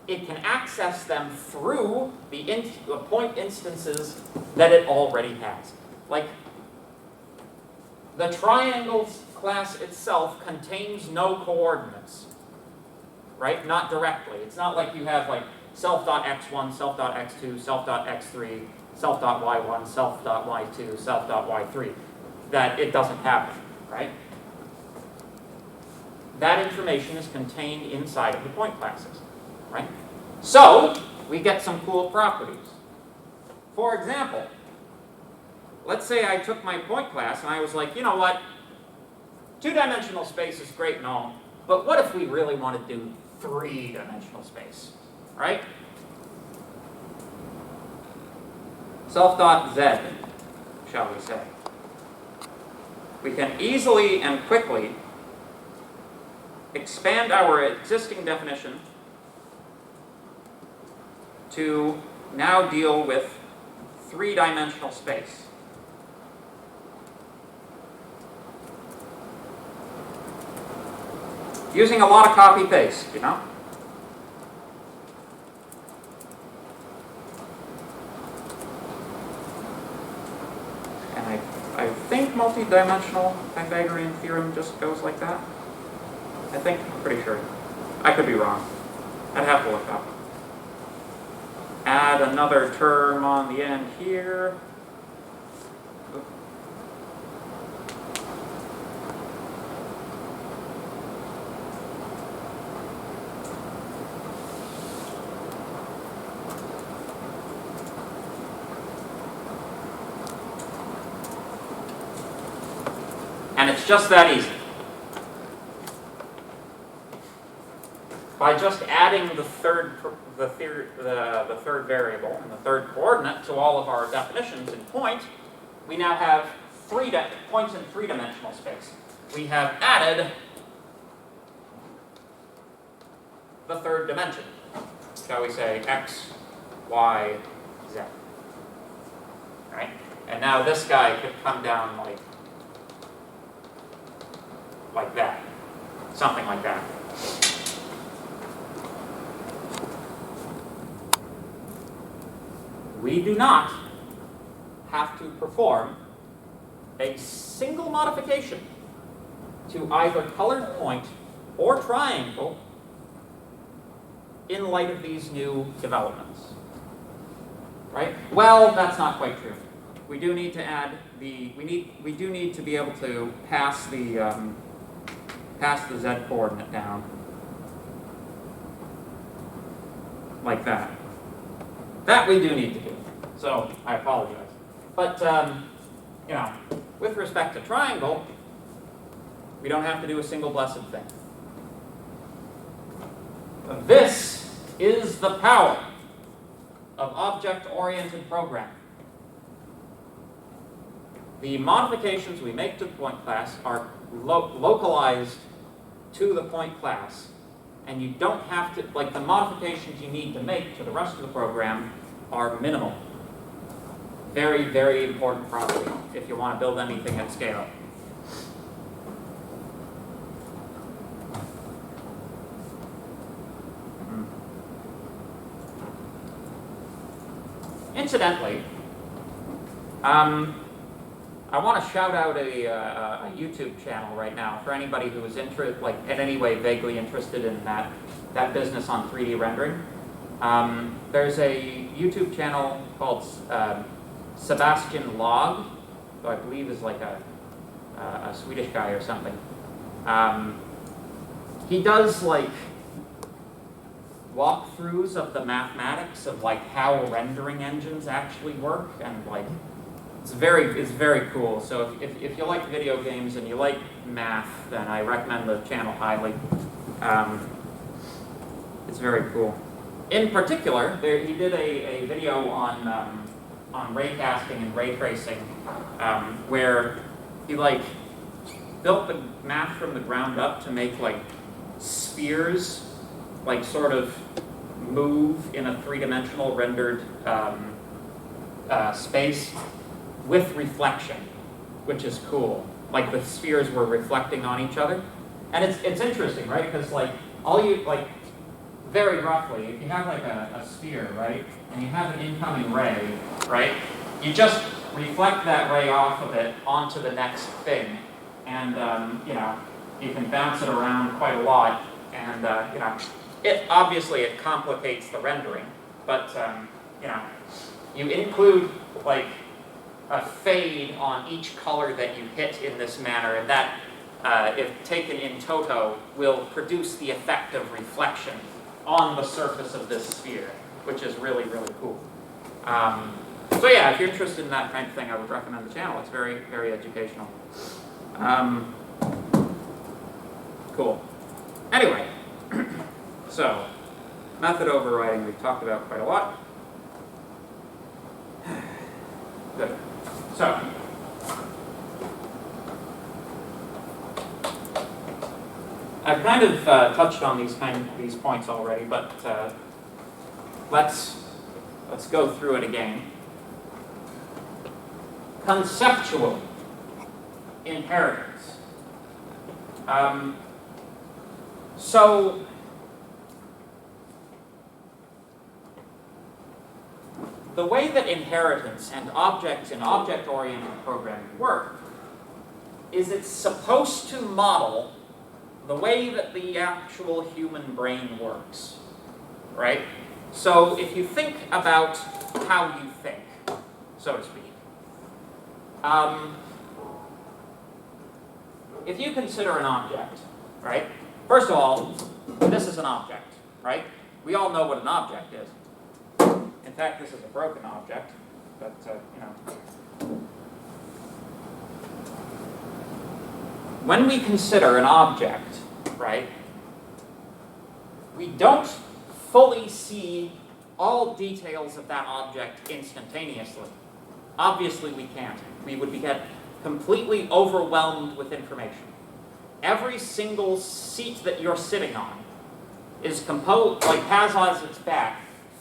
It can access them through the point instances that it already has. Like, the triangles class itself contains no coordinates, right? Not directly. It's not like you have like self.x1, self.x2, self.x3, self.y1, self.y2, self.y3. That it doesn't have them, right? That information is contained inside of the point classes, right? So, we get some cool properties. For example, let's say I took my point class and I was like, you know what? 2-dimensional space is great and all, but what if we really want to do 3-dimensional space, right? Self.z, shall we say. We can easily and quickly expand our existing definition to now deal with 3-dimensional space. Using a lot of copy-paste, And I think multi-dimensional Pythagorean theorem just goes like that. I think, I'm pretty sure. I could be wrong. I'd have to look up. Add another term on the end here. And it's just that easy. By just adding the third variable and the third coordinate to all of our definitions in point, we now have points in 3-dimensional space. We have added the third dimension. Shall we say x, y, z. Right? And now this guy could come down like that. Something like that. We do not have to perform a single modification to either colored point or triangle in light of these new developments. Right? Well, that's not quite true. We do need to add we do need to be able to pass the z coordinate down like that. That we do need to do. So I apologize. But with respect to triangle, we don't have to do a single blessed thing. This is the power of object-oriented programming. The modifications we make to the point class are localized to the point class, and you don't have to, the modifications you need to make to the rest of the program are minimal. Very, very important property if you want to build anything at scale. Incidentally, I want to shout out a YouTube channel right now for anybody who is like in any way vaguely interested in that business on 3D rendering. There's a YouTube channel called Sebastian Log, who I believe is like a Swedish guy or something. He does like walkthroughs of the mathematics of like how rendering engines actually work, and like it's very cool. So if you like video games and you like math, then I recommend the channel highly. It's very cool. In particular, he did a video on raycasting and ray tracing, where he like built the math from the ground up to make like spheres like sort of move in a three-dimensional rendered space with reflection, which is cool. Like the spheres were reflecting on each other. And it's interesting, right? Because like very roughly, if you have like a sphere, right? And you have an incoming ray, right? You just reflect that ray off of it onto the next thing. And you can bounce it around quite a lot. And it obviously complicates the rendering, but you include like a fade on each color that you hit in this manner, and that, if taken in toto, will produce the effect of reflection on the surface of this sphere, which is really, really cool. So yeah, if you're interested in that kind of thing, I would recommend the channel. It's very, very educational. Cool. Anyway, so method overriding we've talked about quite a lot. Good. So, I've kind of touched on these points already, but let's go through it again. Conceptual inheritance. So, the way that inheritance and objects in object-oriented programming work is it's supposed to model the way that the actual human brain works, right? So if you think about how you think, so to speak, if you consider an object, right? First of all, this is an object, right? We all know what an object is. In fact, this is a broken object, but, When we consider an object, right, we don't fully see all details of that object instantaneously. Obviously, we can't. We would get completely overwhelmed with information. Every single seat that you're sitting on is composed, has on its back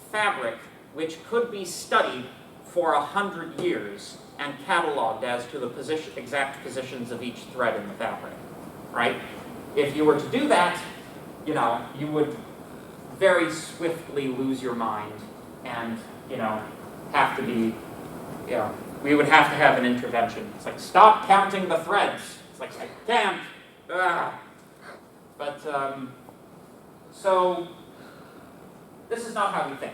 fabric which could be studied for 100 years and cataloged as to the exact positions of each thread in the fabric, right? If you were to do that, you would very swiftly lose your mind and, have to be, we would have to have an intervention. It's like, stop counting the threads. It's like, I can't. But, so, this is not how we think.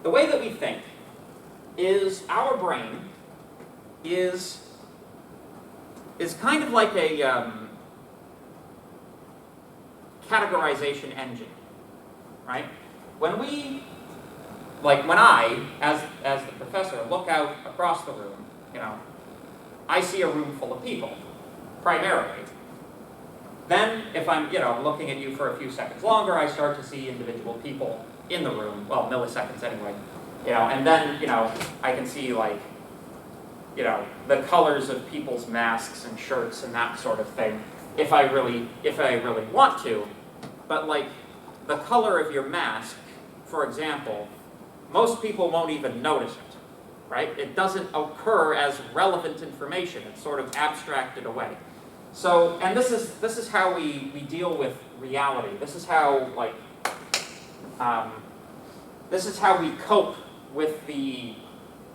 The way that we think is our brain is kind of like a categorization engine, right? When I, as the professor, look out across the room, I see a room full of people, primarily. Then, if I'm, looking at you for a few seconds longer, I start to see individual people in the room, well, milliseconds anyway, and then, I can see, the colors of people's masks and shirts and that sort of thing, if I really want to. But, the color of your mask, for example, most people won't even notice it, right? It doesn't occur as relevant information. It's sort of abstracted away. So, and this is how we deal with reality. This is how, this is how we cope with the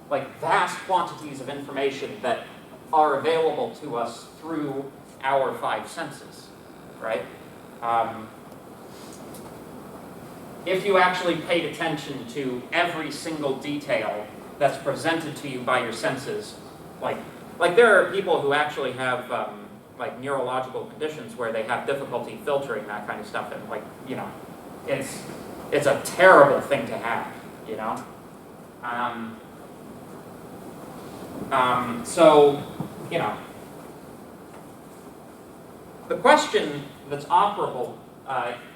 like vast quantities of information that are available to us through our five senses, right? If you actually paid attention to every single detail that's presented to you by your senses, like there are people who actually have like neurological conditions where they have difficulty filtering that kind of stuff, and like, you know, it's a terrible thing to have, you know. So, you know, the question that's operable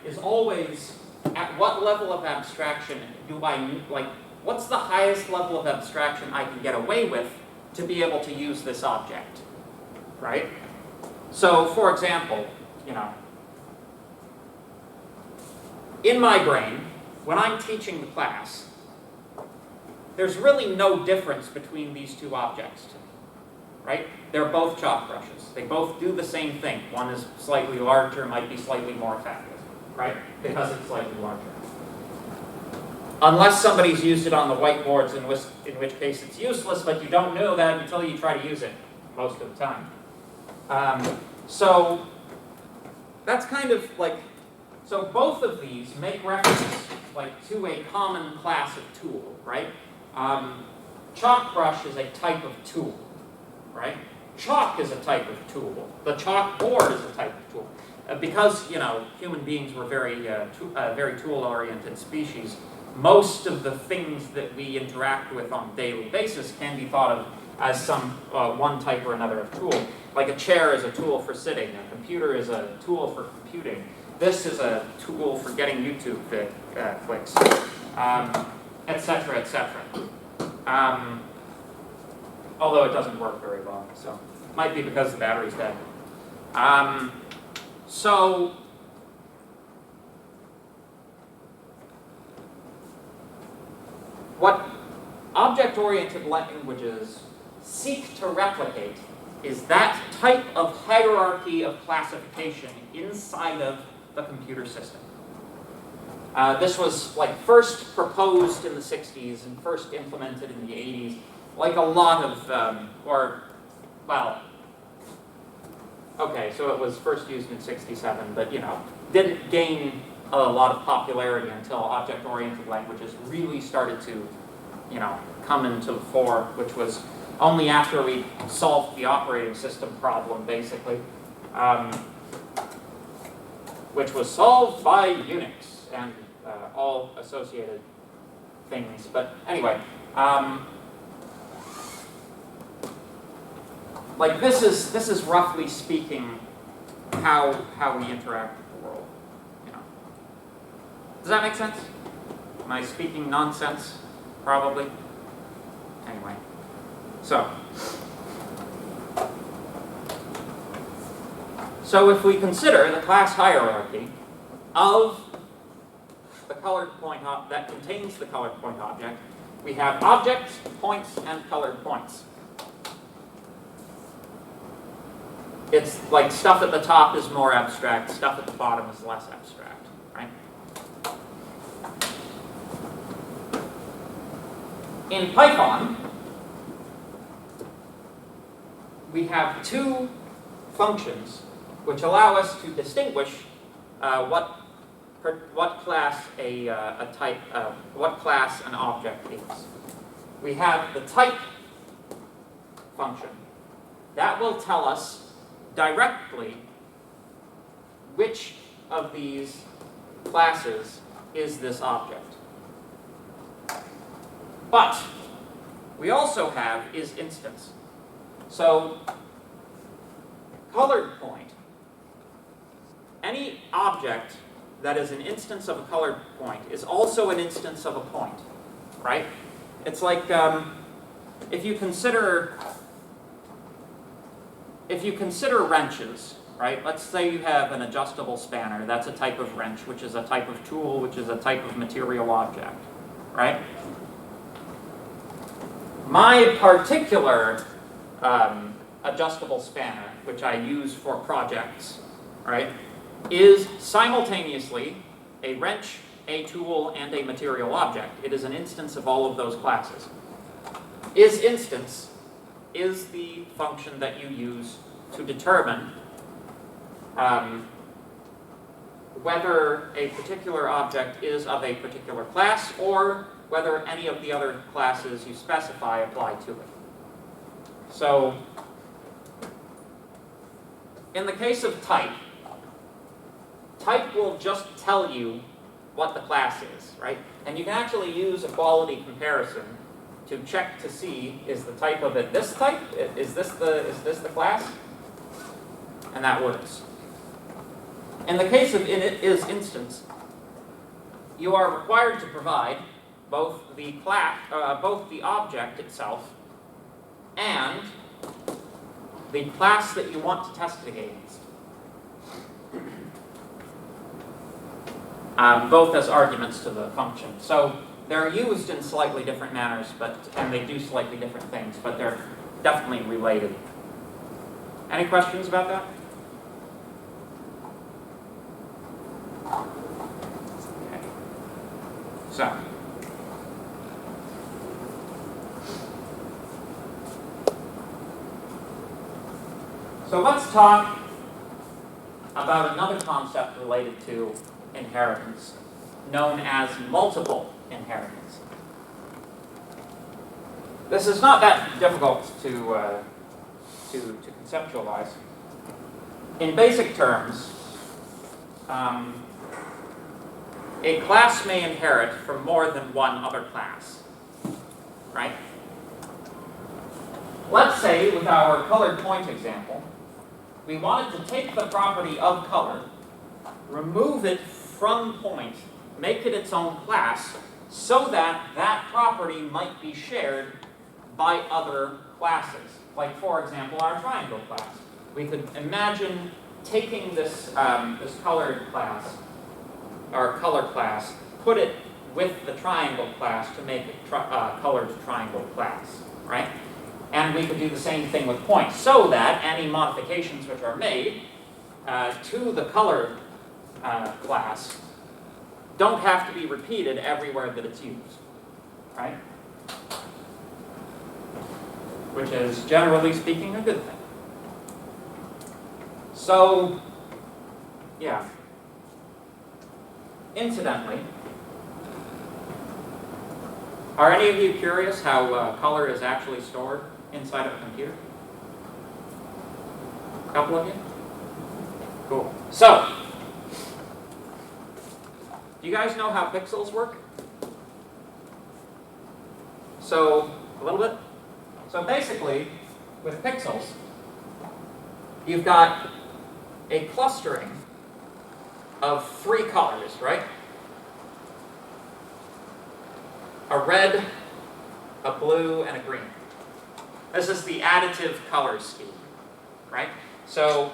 is always, at what level of abstraction do I, like, what's the highest level of abstraction I can get away with to be able to use this object, right? So, for example, you know, in my brain, when I'm teaching the class, there's really no difference between these two objects to me, right? They're both chalk brushes. They both do the same thing. One is slightly larger, might be slightly more effective, right? Because it's slightly larger. Unless somebody's used it on the whiteboards, in which case it's useless, but you don't know that until you try to use it most of the time. So that's kind of like, so both of these make reference like to a common class of tool, right? Chalk brush is a type of tool, right? Chalk is a type of tool. The chalkboard is a type of tool. Because, you know, human beings were very tool-oriented species, most of the things that we interact with on a daily basis can be thought of as some one type or another of tool. Like a chair is a tool for sitting, a computer is a tool for computing. This is a tool for getting YouTube clicks, etc., etc. Although it doesn't work very well, so might be because the battery's dead. So what object-oriented languages seek to replicate is that type of hierarchy of classification inside of the computer system. This was like first proposed in the 60s and first implemented in the 80s, like a lot of, okay, so it was first used in 67, but you know, didn't gain a lot of popularity until object-oriented languages really started to, you know, come into the fore, which was only after we solved the operating system problem, basically, which was solved by Unix and all associated things. But anyway, like this is roughly speaking how we interact with the world. You know, does that make sense? Am I speaking nonsense? Probably. Anyway, so if we consider the class hierarchy of the colored point that contains the colored point object, we have objects, points, and colored points. It's like stuff at the top is more abstract, stuff at the bottom is less abstract, right? In Python, we have two functions which allow us to distinguish what class what class an object is. We have the type function that will tell us directly which of these classes is this object. But we also have instance. So colored point, any object that is an instance of a colored point is also an instance of a point, right? It's like if you consider wrenches, right? Let's say you have an adjustable spanner. That's a type of wrench, which is a type of tool, which is a type of material object, right? My particular adjustable spanner, which I use for projects, right, is simultaneously a wrench, a tool, and a material object. It is an instance of all of those classes. IsInstance is the function that you use to determine whether a particular object is of a particular class or whether any of the other classes you specify apply to it. So, in the case of type will just tell you what the class is, right? And you can actually use equality comparison to check to see, is the type of it this type? Is this the class? And that works. In the case of IsInstance, you are required to provide both the object itself and the class that you want to test it against. Both as arguments to the function. So they're used in slightly different manners, and they do slightly different things, but they're definitely related. Any questions about that? Okay. So let's talk about another concept related to inheritance, known as multiple inheritance. This is not that difficult to conceptualize. In basic terms, a class may inherit from more than one other class, right? Let's say, with our colored point example, we wanted to take the property of color, remove it from point, make it its own class, so that that property might be shared by other classes. Like, for example, our triangle class. We could imagine taking this, this colored class, our color class, put it with the triangle class to make a colored triangle class, right? And we could do the same thing with points, so that any modifications which are made to the color class don't have to be repeated everywhere that it's used, right? Which is, generally speaking, a good thing. So, yeah. Incidentally, are any of you curious how color is actually stored inside of a computer? A couple of you? Cool. So, do you guys know how pixels work? So, a little bit? So basically, with pixels, you've got a clustering of 3 colors, right? A red, a blue, and a green. This is the additive color scheme, right? So,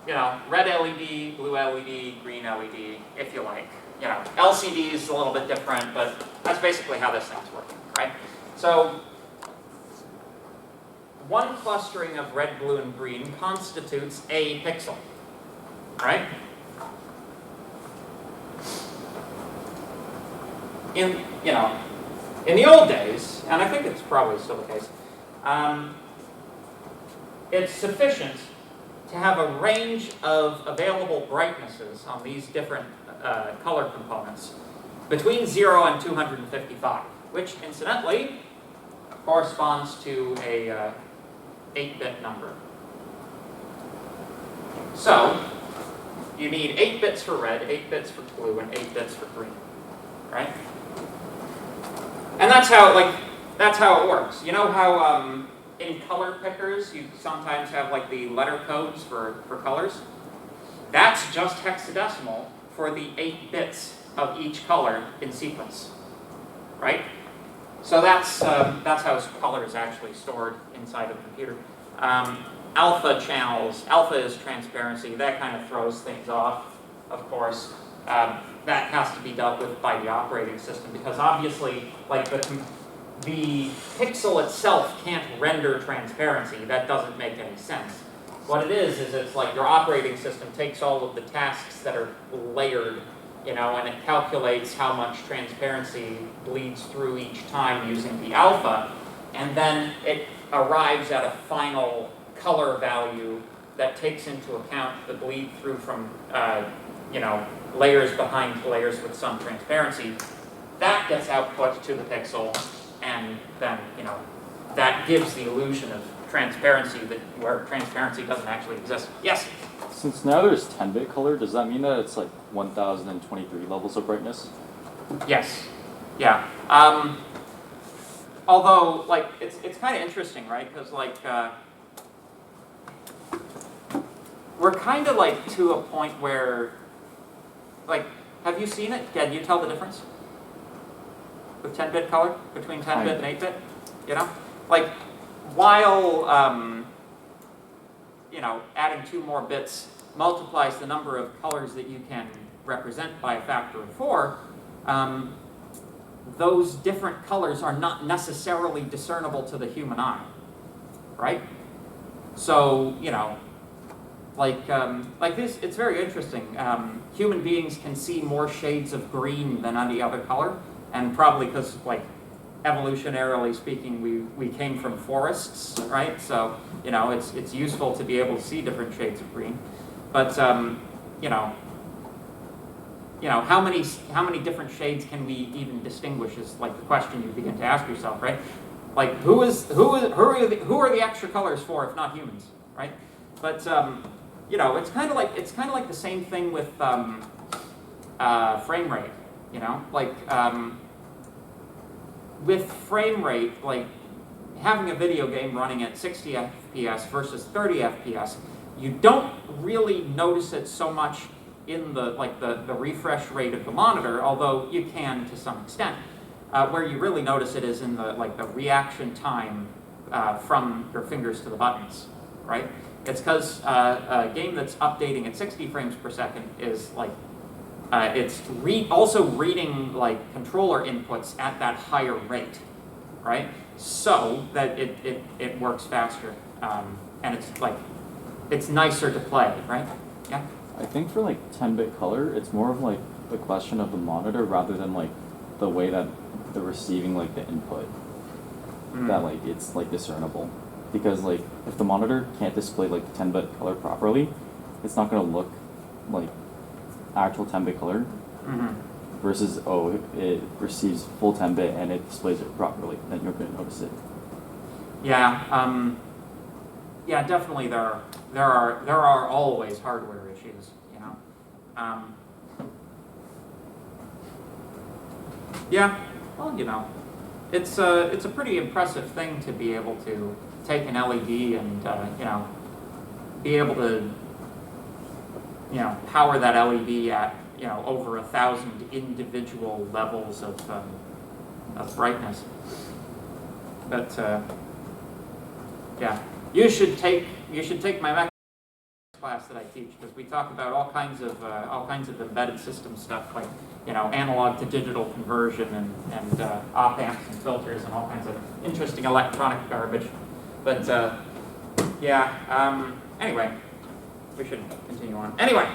you know, red LED, blue LED, green LED, if you like. You know, LCD is a little bit different, but that's basically how this thing's working, right? So, one clustering of red, blue, and green constitutes a pixel, right? In the old days, and I think it's probably still the case, it's sufficient to have a range of available brightnesses on these different color components between 0 and 255, which incidentally corresponds to a 8-bit number. So, you need 8 bits for red, 8 bits for blue, and 8 bits for green, right? And that's how it works. You know how in color pickers you sometimes have like the letter codes for colors? That's just hexadecimal for the 8 bits of each color in sequence, right? So that's how color is actually stored inside of a computer. Alpha channels, alpha is transparency, that kind of throws things off, of course. That has to be dealt with by the operating system, because obviously, like the pixel itself can't render transparency. That doesn't make any sense. What it is it's like your operating system takes all of the tasks that are layered you know, and it calculates how much transparency bleeds through each time using the alpha, and then it arrives at a final color value that takes into account the bleed through from, you know, layers behind layers with some transparency. That gets output to the pixel, and then, you know, that gives the illusion of transparency where transparency doesn't actually exist. Yes? Since now there's 10-bit color, does that mean that it's like 1023 levels of brightness? Yes. Yeah. Although, like, it's kind of interesting, right? Because, like, we're kind of, like, to a point where, like, have you seen it? Can you tell the difference with 10-bit color between 10-bit and 8-bit? You know? Like, while, you know, adding 2 more bits multiplies the number of colors that you can represent by a factor of 4, those different colors are not necessarily discernible to the human eye, right? So, you know, like this, it's very interesting. Human beings can see more shades of green than any other color, and probably because, like, evolutionarily speaking, we came from forests, right? So, you know, it's useful to be able to see different shades of green. But, you know, how many different shades can we even distinguish is, like, the question you begin to ask yourself, right? Like, who are the extra colors for if not humans, right? But, you know, it's kind of like the same thing with frame rate, you know? Like, with frame rate, like, having a video game running at 60 FPS versus 30 FPS, you don't really notice it so much in the refresh rate of the monitor, although you can to some extent. Where you really notice it is in the reaction time from your fingers to the buttons, right? It's because a game that's updating at 60 frames per second is like it's also reading like controller inputs at that higher rate, right? So that it works faster, and it's nicer to play, right? Yeah. I think for like 10-bit color, it's more of like the question of the monitor rather than like the way that they're receiving like the input. That like it's like discernible, because like if the monitor can't display like the 10-bit color properly, it's not gonna look like actual 10-bit color. Versus it receives full 10-bit and it displays it properly, then you're gonna notice it. Yeah. Yeah, definitely there are always hardware issues, you know. Yeah, well, you know, it's a pretty impressive thing to be able to take an LED and you know, be able to, you know, power that LED at, you know, over 1,000 individual levels of brightness. But yeah, you should take my mechanics class that I teach, because we talk about all kinds of embedded system stuff, like, you know, analog to digital conversion and op amps and filters and all kinds of interesting electronic garbage. But yeah. Anyway, we should continue on. Anyway,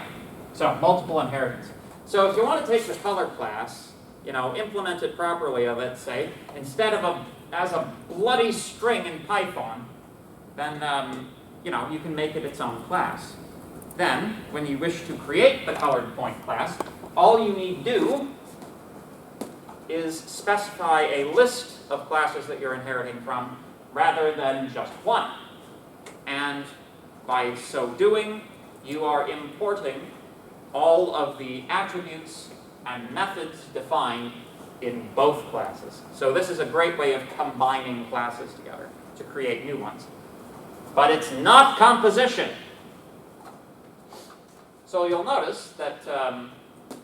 so multiple inheritance. So if you want to take the color class, you know, implement it properly, let's say, instead of as a bloody string in Python, then you know, you can make it its own class. Then, when you wish to create the colored point class, all you need do is specify a list of classes that you're inheriting from, rather than just one. And by so doing, you are importing all of the attributes and methods defined in both classes. So this is a great way of combining classes together to create new ones. But it's not composition. So you'll notice that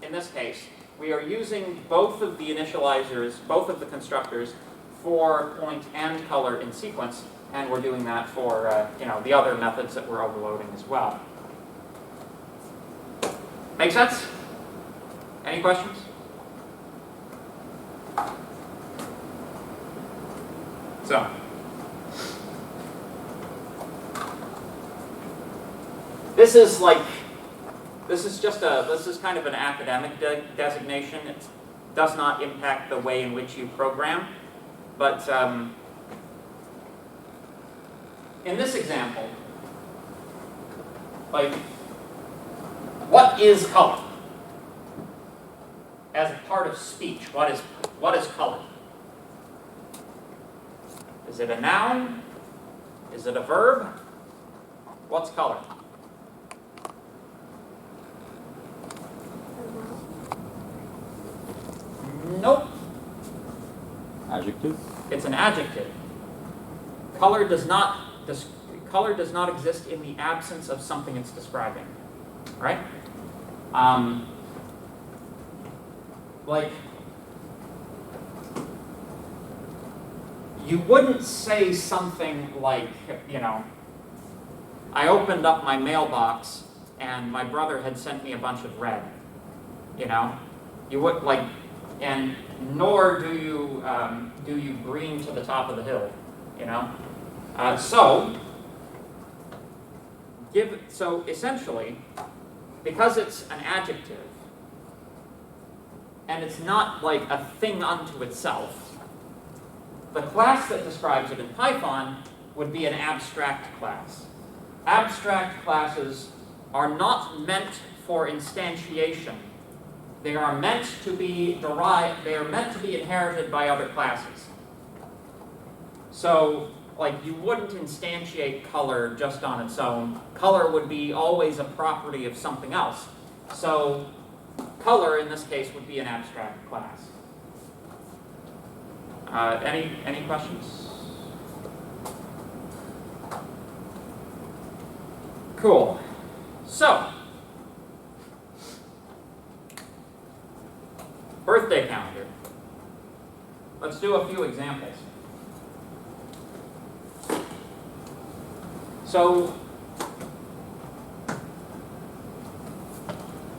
in this case, we are using both of the initializers, both of the constructors, for point and color in sequence, and we're doing that for you know, the other methods that we're overloading as well. Make sense? Any questions? So, this this is kind of an academic designation. It does not impact the way in which you program. But in this example, like, what is color? As a part of speech, what is color? Is it a noun? Is it a verb? What's color? Nope. Adjective? It's an adjective. Color does not exist in the absence of something it's describing, right? Like, you wouldn't say something like, you know, I opened up my mailbox and my brother had sent me a bunch of red, you know? You would, like, and nor do you green to the top of the hill, you know? So essentially, because it's an adjective, and it's not like a thing unto itself, the class that describes it in Python would be an abstract class. Abstract classes are not meant for instantiation. They are meant to be derived, they are meant to be inherited by other classes. So, like, you wouldn't instantiate color just on its own. Color would be always a property of something else. So, color in this case would be an abstract class. Any questions? Cool. So, birthday calendar. Let's do a few examples. So,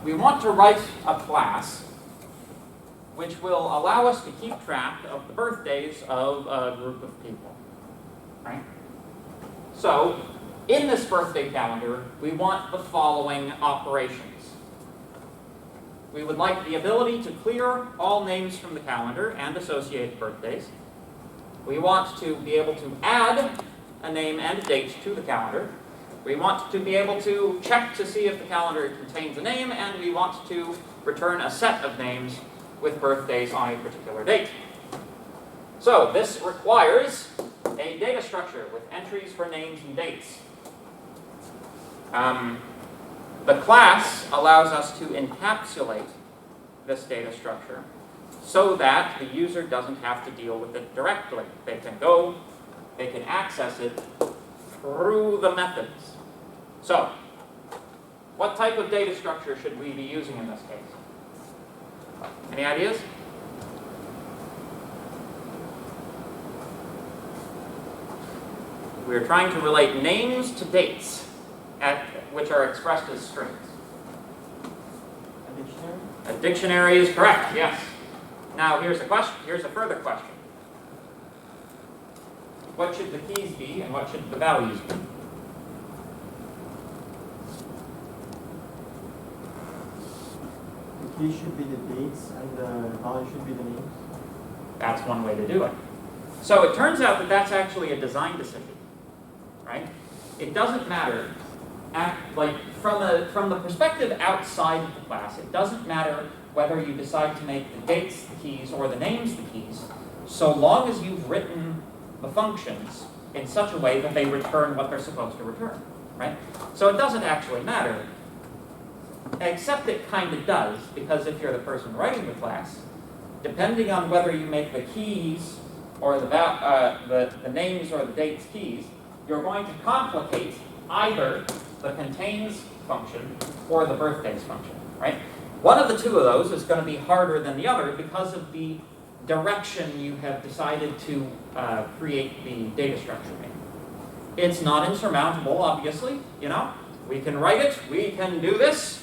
we want to write a class which will allow us to keep track of the birthdays of a group of people, right? So, in this birthday calendar, we want the following operations. We would like the ability to clear all names from the calendar and associated birthdays. We want to be able to add a name and a date to the calendar. We want to be able to check to see if the calendar contains a name, and we want to return a set of names with birthdays on a particular date. So this requires a data structure with entries for names and dates. The class allows us to encapsulate this data structure so that the user doesn't have to deal with it directly. They can access it through the methods. So, what type of data structure should we be using in this case? Any ideas? We're trying to relate names to dates, which are expressed as strings. A dictionary? A dictionary is correct, yes. Now here's a question. Here's a further question. What should the keys be and what should the values be? The key should be the dates and the value should be the names. That's one way to do it. So it turns out that that's actually a design decision, right? It doesn't matter, from the perspective outside of the class, it doesn't matter whether you decide to make the dates the keys or the names the keys, so long as you've written the functions in such a way that they return what they're supposed to return, right? So it doesn't actually matter, except it kind of does, because if you're the person writing the class, depending on whether you make the keys or the names or the dates keys, you're going to complicate either the contains function or the birthdays function, right? One of the two of those is going to be harder than the other because of the direction you have decided to create the data structure in. It's not insurmountable, obviously, you know? We can write it, we can do this,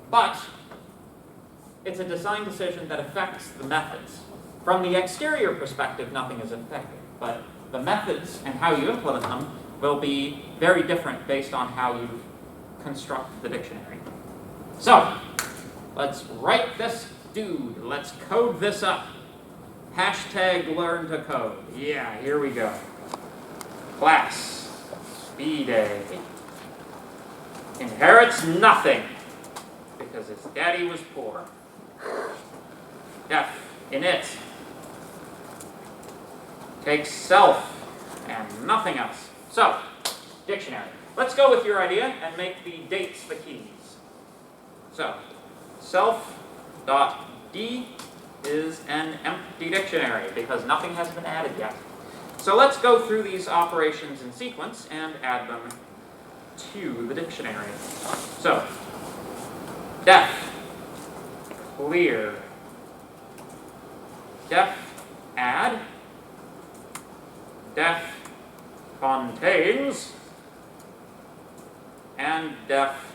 but it's a design decision that affects the methods. From the exterior perspective, nothing is affected, but the methods and how you implement them will be very different based on how you construct the dictionary. So, let's write this dude. Let's code this up. Hashtag learn to code. Yeah, here we go. Class B-Day inherits nothing because its daddy was poor. Def init takes self and nothing else. So, dictionary. Let's go with your idea and make the dates the keys. So, self.d is an empty dictionary because nothing has been added yet. So let's go through these operations in sequence and add them to the dictionary. So, def, clear, def, add, def, contains, and def,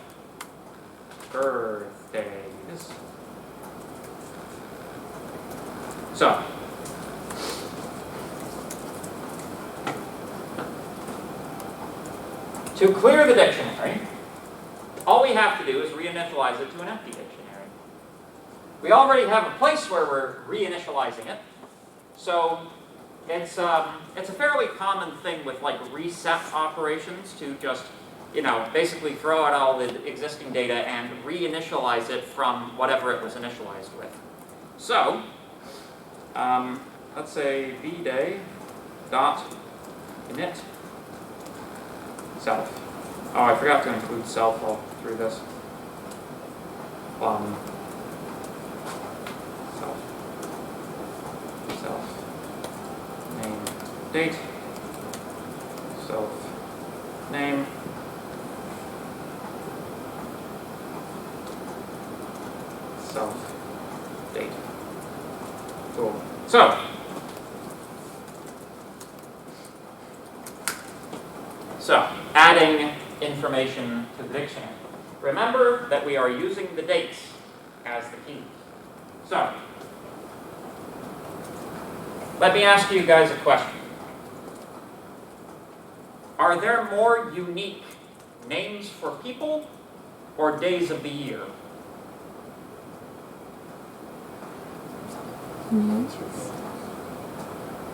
birthdays. So, to clear the dictionary, all we have to do is reinitialize it to an empty dictionary. We already have a place where we're reinitializing it, so it's a fairly common thing with like reset operations to just, basically throw out all the existing data and reinitialize it from whatever it was initialized with. So, let's say bday dot init self. Oh, I forgot to include self all through this. Self name date self name self date. Cool. So, adding information to the dictionary. Remember that we are using the dates as the key. So, let me ask you guys a question. Are there more unique names for people or days of the year?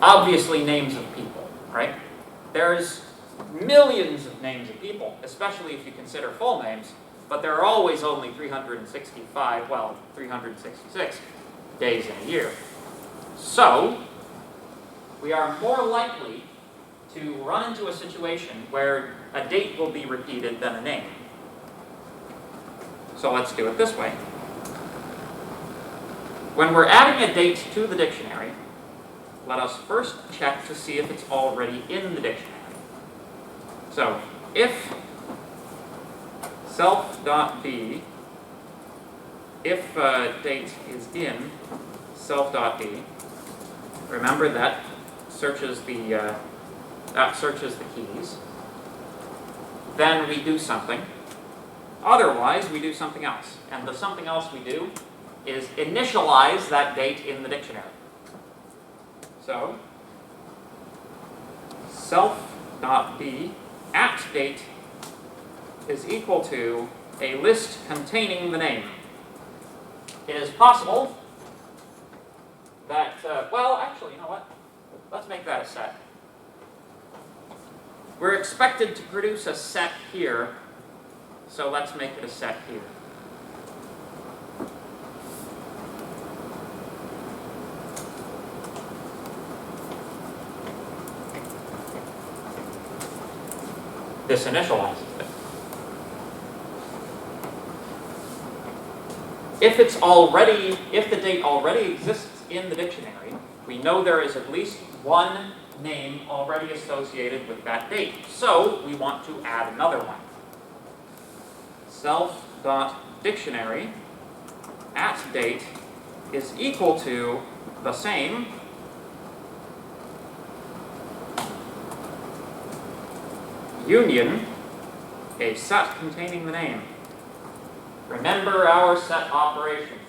Obviously names of people, right? There's millions of names of people, especially if you consider full names, but there are always only 366 days in a year. So, we are more likely to run into a situation where a date will be repeated than a name. So let's do it this way. When we're adding a date to the dictionary, let us first check to see if it's already in the dictionary. So, if self.d, if date is in self.d, remember that searches the keys. Then we do something. Otherwise, we do something else. And the something else we do is initialize that date in the dictionary. So, self.d at date is equal to a list containing the name. It is possible that, well, actually, you know what? Let's make that a set. We're expected to produce a set here, so let's make it a set here. This initializes it. If the date already exists in the dictionary, we know there is at least one name already associated with that date. So we want to add another one. Self.dictionary at date is equal to the same union a set containing the name. Remember our set operations.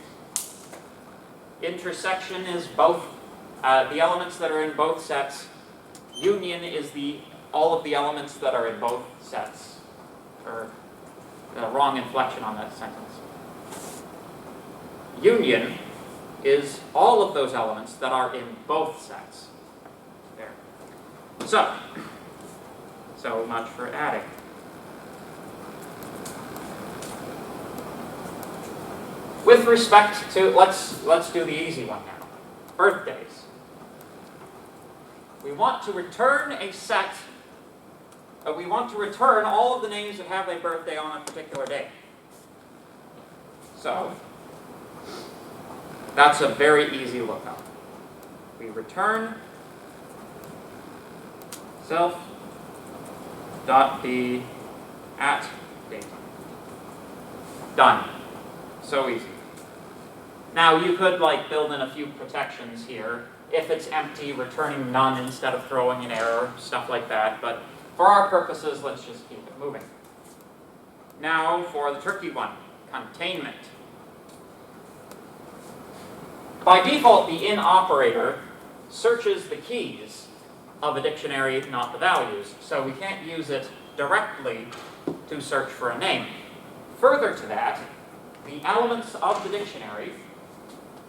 Intersection is both the elements that are in both sets. Union is all of the elements that are in both sets. Or wrong inflection on that sentence. union is all of those elements that are in both sets. There. So much for adding. With respect to, let's do the easy one now. Birthdays. We want to return a set, we want to return all of the names that have a birthday on a particular day. So, that's a very easy lookup. We return self.b at date. Done. So easy. Now you could build in a few protections here. If it's empty, returning none instead of throwing an error, stuff like that. But for our purposes, let's just keep it moving. Now for the tricky one, containment. By default, the in operator searches the keys of a dictionary, not the values. So we can't use it directly to search for a name. Further to that, the elements of the dictionary,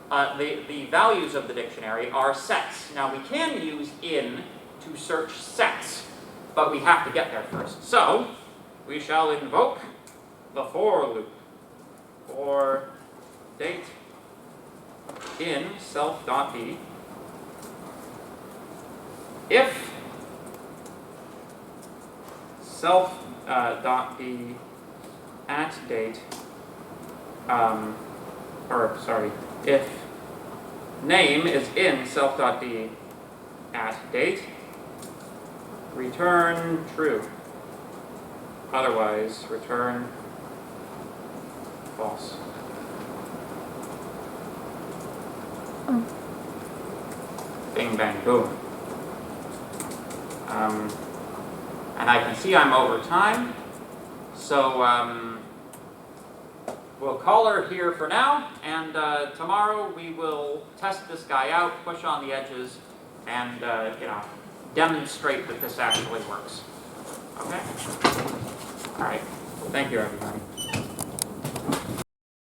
the values of the dictionary are sets. Now we can use in to search sets, but we have to get there first. So we shall invoke the for loop for date in self.b if self.b at date if name is in self.d at date, return true. Otherwise, return false. Bing, bang, boom. And I can see I'm over time, so we'll call her here for now, and tomorrow we will test this guy out, push on the edges, and demonstrate that this actually works. Okay? All right. Thank you, everybody.